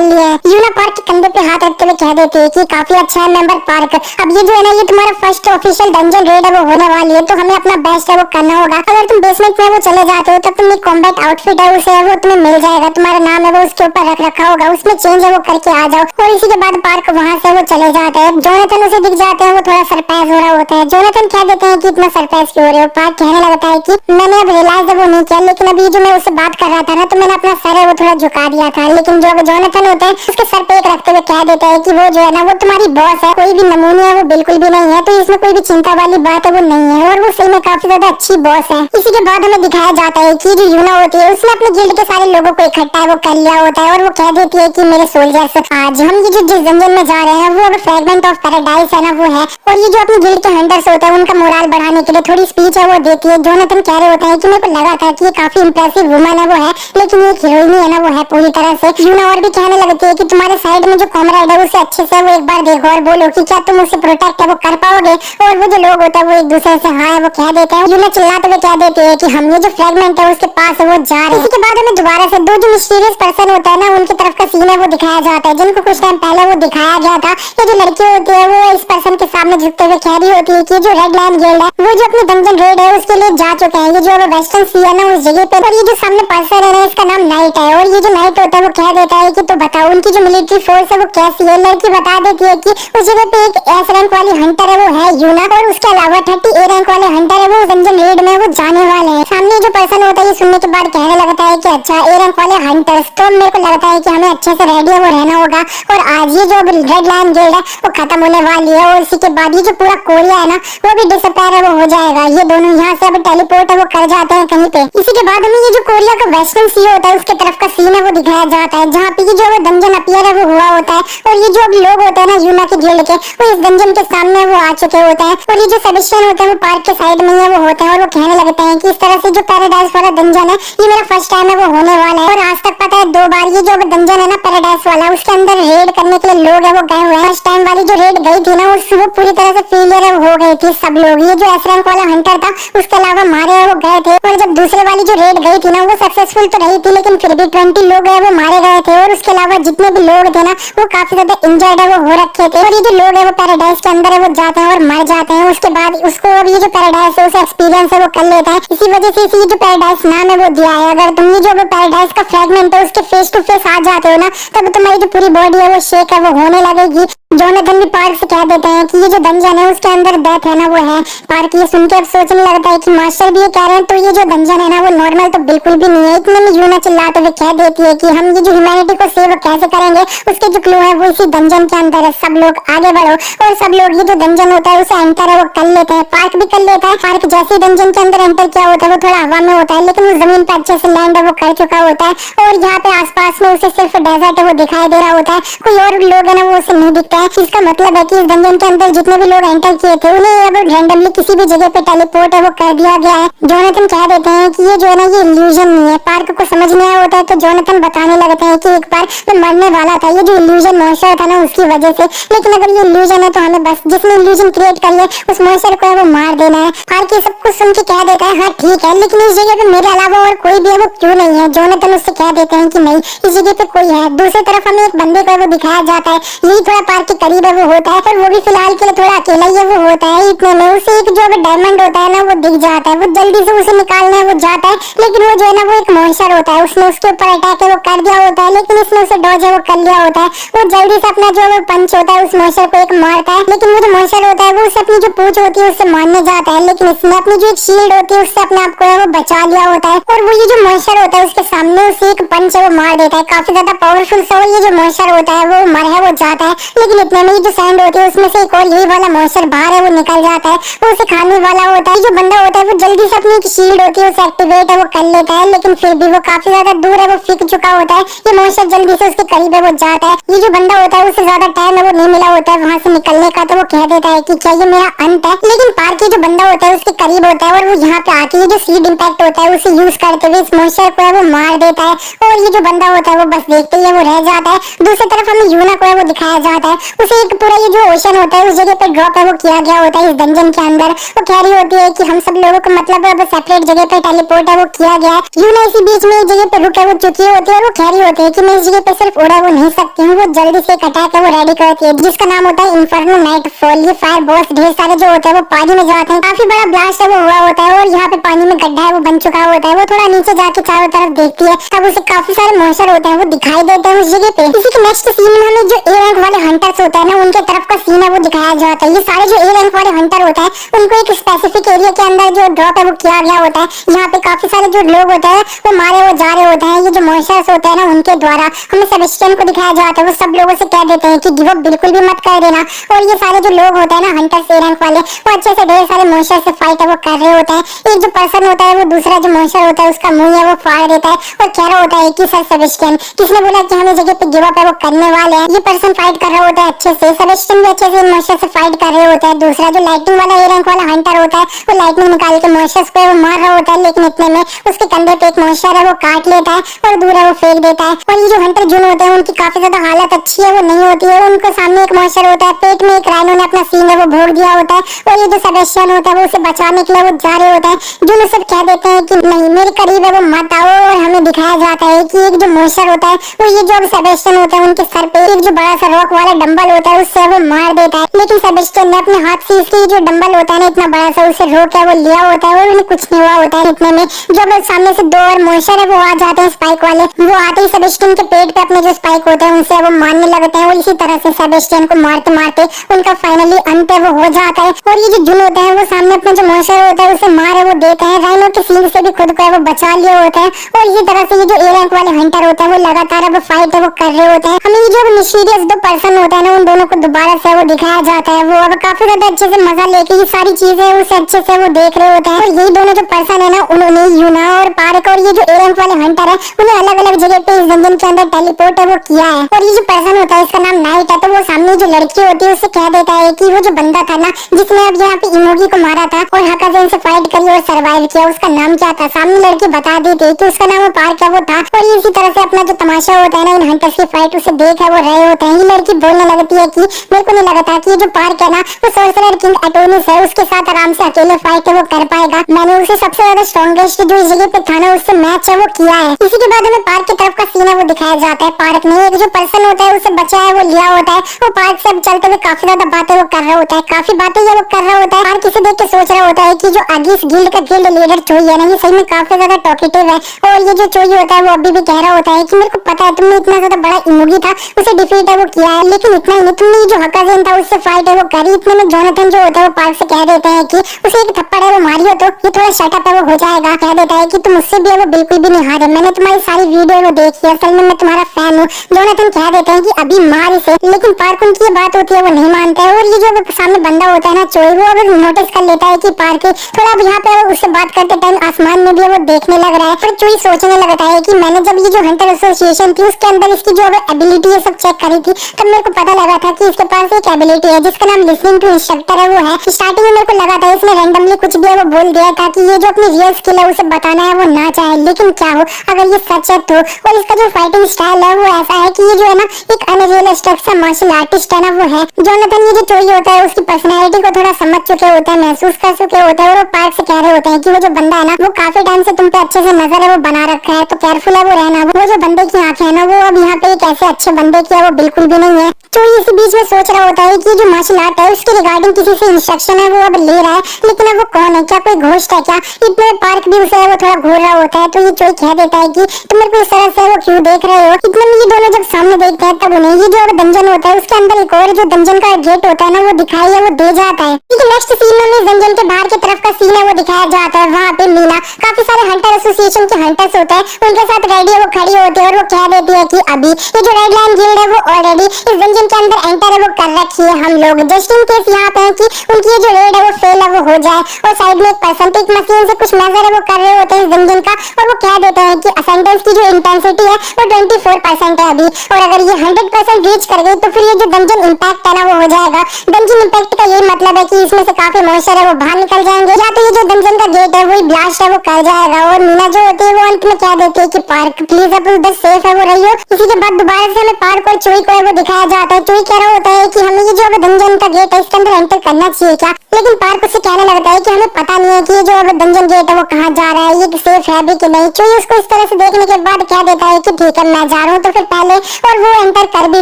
लिए हैं। यूना पार्क के कंधे पे हाथ रखते हुए कह देती है कि काफी अच्छा है मेंबर पार्क। अब ये जो है ना ये तुम्हारा फर्स्ट ऑफिशियल डंजन रेड है वो होने वाली है, तो हमें अपना बेस्ट है वो करना होगा। अगर तुम बेसमेंट में वो चले जाते हो तब तुम्हें कॉम्बैट आउटफिट है उसे वो तुम्हें मिल जाएगा, तुम्हारा नाम है वो उसके ऊपर रख रखा होगा, उसमें चेंज है वो करके आ जाओ। और इसी के बाद पार्क वहाँ से वो चले जाते हैं। जोनाथन उसे दिख जाते हैं, वो थोड़ा सरप्राइज हो रहा होता है। जोनाथन कह देते हैं कि इतना सरप्राइज क्यों हो रहे हो? पार्क कहने लगता है कि मैंने अब रियलाइज वो नहीं किया, लेकिन अभी जो मैं उससे बात कर रहा था ना तो मैंने अपना सर है वो थोड़ा झुका दिया था। लेकिन जो जोनाथन होता है उसके सर पे एक रखते हुए कह देता है कि वो जो है ना वो तुम्हारी बॉस है, कोई भी नमूने है वो बिल्कुल भी नहीं है, तो इसमें कोई भी चिंता वाली बात है वो नहीं है, और वो सही में काफी ज्यादा अच्छी बॉस है। इसी के बाद हमें दिखाया जाता है कि जो यूना होती है उसने अपने गिल्ड के सारे लोगों को इकट्ठा वो कर लिया होता है, और वो कह देती है कि मेरे सोल्जर्स आज हम ये जो जिस जंगल में जा रहे हैं वो अगर फ्रेगमेंट ऑफ पैराडाइज है ना वो है, और ये जो अपने गिल्ड के हंटर्स होते हैं उनका मोरल बढ़ाने के लिए थोड़ी स्पीच है वो देती है। जोनाथन कह रहे होते हैं कि मेरे को लगा था कि ये काफी इंप्रेसिव वुमन है वो है, लेकिन ये हीरोइन है ना वो है पूरी तरह से। यूना और भी कहने लगती है कि तुम्हारे साइड में जो कॉमरेड है उसे अच्छे से वो एक बार देखो और बोलो कि क्या तुम उसे प्रोटेक्ट है वो कर पाओगे। और वो जो लोग होते हैं वो एक दूसरे से हाँ वो कह देते हैं। यूना चिल्लाते हुए कह देती है कि हम ये जो फ्रेगमेंट है उसके पास वो जा रहे हैं। इसी के बाद हमें दोबारा से दो जो मिस्टीरियस पर्सन होता है ना उनकी तरफ का सीन है वो दिखाया जाता है, जिनको कुछ टाइम पहले वो दिखाया गया था। ये जो लड़की होती है वो इस पर्सन के सामने झुकते हुए कह रही होती है कि जो रेड लाइन गिल्ड है वो जो अपनी डंजन रेड है उसके लिए जा चुके हैं, ये जो वेस्टर्न सी है ना उस जगह पे। और ये जो सामने पर्सन है ना इसका नाम नाइट है, और ये जो नाइट होता है वो कह देता है कि तो बताओ उनकी जो मिलिट्री फोर्स है वो कैसी है। लड़की बता देती है कि उस जगह पे एक एस रैंक वाली हंटर है वो है यूना, और उसके अलावा 30 ए रैंक वाले हंटर है वो डंजन रेड में वो जाने वाले हैं। सामने जो पर्सन होता है ये सुनने के बाद कहने लगता है कि अच्छा ए रैंक वाले हंटर्स, तो मेरे को लगता है कि हमें अच्छे से रेडी है वो रहना होगा, और आज ये जो रेड लाइन गिल्ड है वो खत्म होने वाली है, और इसी के बाद ये जो पूरा कोरिया है ना वो भी डिसअपेयर है वो हो जाएगा। ये दोनों यहाँ से अब टेलीपोर्ट है वो कर जाते हैं कहीं पे। इसी के बाद हमें ये जो कोरिया का वेस्टर्न सी होता है उसके तरफ का सीन है वो दिखाया जाता है, जहाँ पे ये जो डंजन अपीयर है वो हुआ होता है, और ये जो लोग होते हैं ना यूना के गिल्ड के वो इस डंजन के सामने वो आ चुके होते हैं, और ये जो सेबेस्टियन होते हैं वो पार्क के साइड में ही वो होते हैं, और वो कहने लगते हैं कि इस तरह से जो पैराडाइज वाला डंजन है ये मेरा फर्स्ट टाइम है वो होने वाला है, और आज तक पता है 2 बार ये जो डंजन है ना पैराडाइज वाला उसके अंदर रेड करने के लिए लोग है वो गए हुए हैं। फर्स्ट टाइम वाली जो रेड गई थी ना वो पूरी तरह से फेलियर हो गई थी सब लोग, ये जो एस रैंक वाला हंटर था उसके अलावा मारे वो गए थे। और जब दूसरे वाली जो रेड गई थी ना वो सक्सेसफुल तो रही थी, लेकिन फिर भी 20 लोग है वो मारे गए थे, और उसके अलावा जितने भी लोग थे ना वो काफी ज्यादा इंजर्ड है वो हो रखे थे। और ये जो लोग है वो पैराडाइज के अंदर है वो जाते हैं और मर जाते हैं, उसके बाद उसको अब ये जो पैराडाइज है उसे एक्सपीरियंस है वो कर लेता है। इसी वजह से इसी जो पैराडाइज नाम है वो दिया है। अगर तुम ये जो पैराडाइज का फ्रेगमेंट है उसके फेस टू फेस आ जाते हो ना तब तुम्हारी जो पूरी बॉडी है वो शेक है वो होने लगेगी। जोनाथन भी पार्क से कह देते हैं कि ये जो डंजन है उसके अंदर डेथ है ना वो है। पार्क ये सुन के अब सोचने लगता है कि मास्टर भी ये कह रहे हैं तो ये जो डंजन है ना वो नॉर्मल तो बिल्कुल भी नहीं है। इतने में यूना चिल्लाते हुए कह देती है कि हम ये जो ह्यूमैनिटी को सेव कैसे करेंगे उसके जो क्लू है वो इसी डंजन के अंदर है, सब लोग आगे बढ़ो। और सब लोग ये जो डंजन होता है उसे एंटर है वो कर लेते हैं। पार्क भी कर लेता है। पार्क जैसे डंजन के अंदर एंटर किया होता है वो थोड़ा हवा में होता है, लेकिन वो जमीन पर अच्छे से लैंड है वो कर चुका होता है, और यहाँ पे आसपास में उसे सिर्फ डेजर्ट है वो दिखाई दे रहा होता है, कोई और लोग है ना वो उसे नहीं दिखता है। इसका मतलब है कि इस डंजन के अंदर जितने भी लोग एंटर किए थे उन्हें अब रैंडमली किसी भी जगह पे टेलीपोर्ट है वो कर दिया गया है। जोनाथन कह देते हैं कि ये जो है ना ये इल्यूजन नहीं है। पार्क को समझ नहीं आया होता है तो जोनाथन बताने लगते हैं कि एक बार मैं मरने वाला था, ये जो इल्यूजन मॉन्स्टर था ना उसकी वजह से, लेकिन अगर ये इल्यूजन है तो हमें बस जिसने इल्यूजन क्रिएट करी है उस मॉन्स्टर को है वो मार देना है। पार्क ये सब कुछ सुन के कह देता है हाँ ठीक है, लेकिन इस जगह पे मेरे अलावा और कोई भी है वो क्यों नहीं है। जोनाथन उससे कह देते हैं कि नहीं इस जगह पे कोई है। दूसरी तरफ हमें एक बंदे को वो दिखाया जाता है, यही थोड़ा पार्क के करीब है वो होता है, पर वो भी फिलहाल के लिए थोड़ा अकेला ही वो होता है। इतने में उसे एक जो डायमंड होता है ना वो दिख जाता है, वो जल्दी से उसे निकालने वो जाता है, लेकिन वो जो है ना वो एक मॉन्स्टर होता है, उसने उसके ऊपर अटैक है वो कर दिया होता है, लेकिन इसने उसे डॉज है वो कर लिया होता है। वो जल्दी से अपना जो पंच होता है उस मॉन्स्टर को एक मारता है, लेकिन वो जो मॉन्स्टर होता है वो उसे अपनी जो पूंछ होती है उससे मारने जाता है, लेकिन इसने अपनी जो एक शील्ड होती है उससे अपने आप को वो बचा लिया होता है, और वो ये जो मॉन्स्टर होता है उसके सामने उसे एक पंच है वो मार देता है, काफी ज्यादा पावरफुल सा ये जो मॉन्स्टर होता है वो मर है वो जाता है। लेकिन इतने में ये जो सैंड होती है उसमें से एक और यही वाला मॉन्स्टर बाहर है वो निकल जाता है, वो उसे खाने वाला होता है। जो बंदा होता है वो जल्दी से अपनी एक शील्ड होती है उसे एक्टिवेट है वो कर लेता है, लेकिन फिर भी वो काफी ज्यादा दूर है वो फिक चुका होता है। ये मॉन्स्टर जल्दी से उसके करीब है वो जाता है। ये जो बंदा होता है उसे ज्यादा टाइम है वो नहीं मिला होता है वहाँ से निकलने का, तो वो कह देता है कि क्या ये मेरा अंत है। लेकिन पार्क जो बंदा होता है उसके करीब होता है और वो यहाँ पे आके ये जो सीड इंपैक्ट होता है उसे यूज करते हुए इस मॉन्स्टर को है वो मार देता है, और ये जो बंदा होता है वो बस देखते ही वो रह जाता है। दूसरी तरफ हमें यूना को है वो दिखाया जाता है, उसे एक पूरा ये जो ओशन होता है उस जगह पे ड्रॉप है वो किया गया होता है इस डंजन के अंदर। वो कह रही होती है कि हम सब लोगों को मतलब अब सेपरेट जगह पे टेलीपोर्ट है वो किया गया है। यूना इसी बीच में एक जगह पे रुके वो चुकी होती होती है और वो कह रही होती है कि मैं इस जगह पे सिर्फ उड़ा वो नहीं सकती हूँ। वो जल्दी से एक अटैक है वो रेडी करती है जिसका नाम होता है इन्फर्नो नाइटफॉल। ये फायर बॉस ढेर सारे जो होते हैं वो पानी में जाते हैं, काफी बड़ा ब्लास्ट है वो हुआ होता है और यहाँ पे पानी में गड्ढा है वो बन चुका होता है। वो थोड़ा नीचे जाके चारों तरफ देखती है, तब उसे काफी सारे मॉन्स्टर होते हैं वो दिखाई देते हैं उस जगह पे। इसी के नेक्स्ट सीन में हमें जो ए रैंक वाले हंटर्स होते हैं ना उनके तरफ का सीन है वो दिखाया जाता है। ये सारे जो ए रैंक वाले हंटर होते हैं उनको एक स्पेसिफिक एरिया के अंदर जो ड्रॉप है वो किया गया होता है। यहाँ पे काफी सारे जो लोग होते हैं वो मारे वो जा रहे होते हैं। ये जो मॉन्स्टर्स होते हैं ना उनके द्वारा हमें सेबेस्टियन को दिखाया जाता है। वो सब लोगों से कह देते हैं कि गिव अप बिल्कुल भी मत कर देना। और ये सारे जो लोग होते हैं ना हंटर्स ए रैंक वाले वो अच्छे से ढेर सारे मॉन्स्टर से फाइट है वो कर रहे होते हैं। एक जो पर्सन होता है वो दूसरा जो मॉन्स्टर होता है उसका मुंह है वो फाड़ देता है और कह रहा होता है कि सर सेबेस्टियन किसने बोला कि हम इस जगह पे गिव अप है वो करने वाले हैं। ये पर्सन फाइट कर रहा होता है अच्छे से, सेबेस्टियन भी अच्छे से मॉन्स्टर से फाइट कर रहे होता है। दूसरा जो लाइटिंग वाला ए रैंक वाला हंटर होता है वो लाइटनिंग निकाल के मॉन्स्टर्स को वो मार रहा होता है, लेकिन इतने में उसके कंधे पे एक मॉन्स्टर है वो काट लेता है और दूर है वो फेंक देता है। और ये जो हंटर जून होते हैं उनकी काफी ज्यादा हालत अच्छी है वो नहीं होती है। उनको सामने एक मॉन्स्टर होता है, पेट में एक राइनो ने अपना सींग है वो भोग दिया होता है और ये जो सेबेस्टियन होता है वो उसे बचाने के लिए वो जा रहे होते हैं। जून उसे कह देते हैं कि नहीं मेरे करीब है वो मत आओ। और हमें दिखाया जाता है कि एक जो मॉन्स्टर होता है वो ये जो सेबेस्टियन होता है उनके सर पे एक जो बड़ा सा रॉक वाला डंबल होता है उससे वो मार देता है, लेकिन सेबेस्टियन ने अपने हाथ से इसकी जो डंबल होता है ना इतना बड़ा सा उसे रोक है वो लिया होता है और उन्हें कुछ नहीं हुआ होता है। इतने में जब सामने से दो और मॉन्स्टर है वो आ जाते हैं स्पाइक वाले। वो आते ही सेबेस्टियन के पेट पे अपने जो स्पाइक होते हैं उनसे वो मारने लगते हैं और इसी तरह से सेबेस्टियन को मारते मारते उनका फाइनली अंत है वो हो जाता है। और ये जो जुन होते हैं वो सामने अपने जो मॉन्स्टर होता है उसे मारे वो देते हैं, राइनो के सींग से भी खुद को है वो बचा लिए होते हैं। और इसी तरह से ये जो ए रैंक वाले हंटर होते हैं वो लगातार वो फाइट है वो कर रहे होते हैं। हमें ये जो मिस्टीरियस दो पर्सन होता है ना उन दोनों को दोबारा से वो दिखाया जाता है। वो अब काफी ज्यादा अच्छे से मजा लेके ये सारी चीजें उसे अच्छे से वो देख रहे होते हैं। और यही दोनों जो पर्सन है ना उन्होंने यूना और पार्क और ये जो ए रैंक वाले हंटर है उन्हें अलग अलग जगह पे इस जंगल के अंदर टेलीपोर्ट है वो किया है। और ये जो पर्सन होता है इसका नाम नाइट है, तो वो सामने जो लड़की होती है उससे कह देता है कि वो जो बंदा था ना जिसने अब यहाँ पे इमोगी को मारा था और हकाज़न से फाइट करी और सर्वाइव किया उसका नाम क्या था। सामने लड़की बता देती है कि उसका नाम पार्क है वो था। और इसी तरह से अपना जो तमाशा होता है ना इन हंटर्स की फाइट उसे देख है वो रहे होते हैं। ये लड़की बोलने लगती है कि मेरे को नहीं लगा था कि जो पार्क है ना वो सोर्सरर किंग एटोनिस है, उसके साथ आराम से अकेले फाइट है वो कर पाएगा। मैंने उसे सबसे ज्यादा स्ट्रॉन्गेस्ट जो इस जगह पे था ना उससे मैच है वो किया है। इसी के बाद हमें पार्क की तरफ का सीन है वो दिखाया जाता है। पार्क ने एक जो पर्सन होता है उसे बचा है वो लिया होता है। वो पार्क से अब चलते हुए काफी ज्यादा बातें वो कर रहा होता है, काफी बातें ये वो कर रहा होता है। पार्क इसे देख के सोच रहा होता है कि जो आगे इस गिल्ड का गिल्ड लीडर चोई है ना ये सही में काफी ज्यादा टॉकेटिव है। और ये जो चोई होता है वो अभी भी कह रहा होता है कि मेरे को पता है तुमने इतना ज्यादा बड़ा इमोगी था उसे डिफीट है वो किया है, लेकिन इतना ही नहीं तुमने जो हकाज़न था उससे फाइट है वो करी। इतने में जोनाथन जो होता है वो पार्क से कह देते हैं कि उसे एक थप्पड़ है वो मारी हो तो ये थोड़ा शटअप है वो हो जाएगा। कह देता है कि तुम मुझसे भी है वो बिल्कुल भी नहीं हारे, मैंने तुम्हारी सारी वीडियो वो देखी है, असल में मैं तुम्हारा फैन हूँ। जोनाथन कह देते हैं कि अभी मार इसे, लेकिन पार्क उनकी ये बात होती है वो नहीं मानता है। और ये जो सामने बंदा होता है ना चोई वो अब नोटिस कर लेता है कि पार्क थोड़ा अब यहाँ पे उससे बात करते टाइम आसमान में भी वो देखने लग रहा है। फिर चोई सोचने लगता है कि मैंने जब ये जो हंटर एसोसिएशन थी उसके अंदर इसकी जो एबिलिटी है सब चेक करी थी तब मेरे को पता लगा था कि इसके पास एक एबिलिटी है जिसका नाम लिसनिंग टू इंस्ट्रक्टर है वो है। स्टार्टिंग में मेरे को लगा था इसने रैंडमली कुछ भी है वो बोल दिया था कि ये जो अपनी रियल स्किल है उसे बताना है वो ना चाहे, लेकिन क्या हो अगर ये सच है तो। और इसका जो फाइटिंग स्टाइल है वो ऐसा है कि ये जो है ना एक अनरियलिस्टिक सा मार्शल आर्टिस्ट है ना वो है। जोनाथन ये जो चोई होता है उसकी पर्सनैलिटी को थोड़ा समझ चुके होते हैं, महसूस कर चुके होते हैं। और वो पार्क से कह रहे होते हैं कि वो जो बंदा है ना वो काफी टाइम से तुम पे अच्छे से नजर है वो बना रखा है, तो केयरफुल है वो रहना। वो जो बंदे की आंखें है ना वो अब यहाँ पे एक ऐसे अच्छे बंदे की है वो बिल्कुल भी नहीं है। चोई इसी बीच में सोच रहा होता है कि जो मार्शल आर्ट है उसके रिगार्डिंग किसी से इंस्ट्रक्शन है वो अब ले रहा है, लेकिन अब वो कौन है, क्या कोई घोस्ट है क्या। इतने पार्क भी उसे वो थोड़ा घूर रहा होता है। तो ये चोई कह देता है कि तुम मेरे को इस तरह से वो क्यों देख रहे हो। इतने में ये दोनों जब सामने देखते हैं तब उन्हें ये जो डंजन होता है उसके अंदर एक और जो डंजन का गेट होता है ना वो दिखाई है वो दे जाता है। लेकिन नेक्स्ट सीन में डंजन के बाहर की तरफ का सीन है वो दिखाया जाता है। वहाँ पे मीना काफी सारे हंटर एसोसिएशन के हंटर्स होते हैं उनके साथ रेडी है वो खड़ी होती है और वो कह देती है कि अभी ये जो रेड लाइन गिल्ड है वो ऑलरेडी इस डंजन के अंदर एंटर है वो कर रखी है। हम लोग जस्ट इन केस यहाँ पे है कि उनकी ये जो रेड है वो फेल है वो हो जाए। और साइड में एक पर्सन एक मशीन से कुछ मेजर है वो कर रहे होते हैं इस डंजन का और वो कह देते हैं कि असेंडेंस की जो इंटेंसिटी है वो 24% है अभी, और अगर ये 100% रीच कर गई तो फिर ये जो डंजन इंपैक्ट है ना वो हो जाएगा। डंजन इंपैक्ट का यही मतलब है कि इसमें से काफी मॉन्स्टर है वो बाहर निकल जाएंगे, या तो ये जो डंजन का गेट है वही ब्लास्ट है वो कर जाएगा। और मीना जो होती है वो अंत में कह देती है कि पार्क प्लीज अब उधर सेफ है वो रही हो। इसी के बाद दोबारा से हमें पार्क और चोई को वो दिखाया जाता है। चोई कह रहा होता है कि हमें ये जो डंजन का गेट है इसके अंदर एंटर करना चाहिए क्या, लेकिन पार्क उससे कहने लगता है कि हमें पता नहीं है कि ये जो डंजन गेट है वो कहाँ जा रहा है, ये सेफ है भी कि नहीं। चोई उसको इस तरह से देखने के बाद कह देता है कि ठीक है मैं जा रहा हूँ, तो फिर पहले और वो एंटर कर भी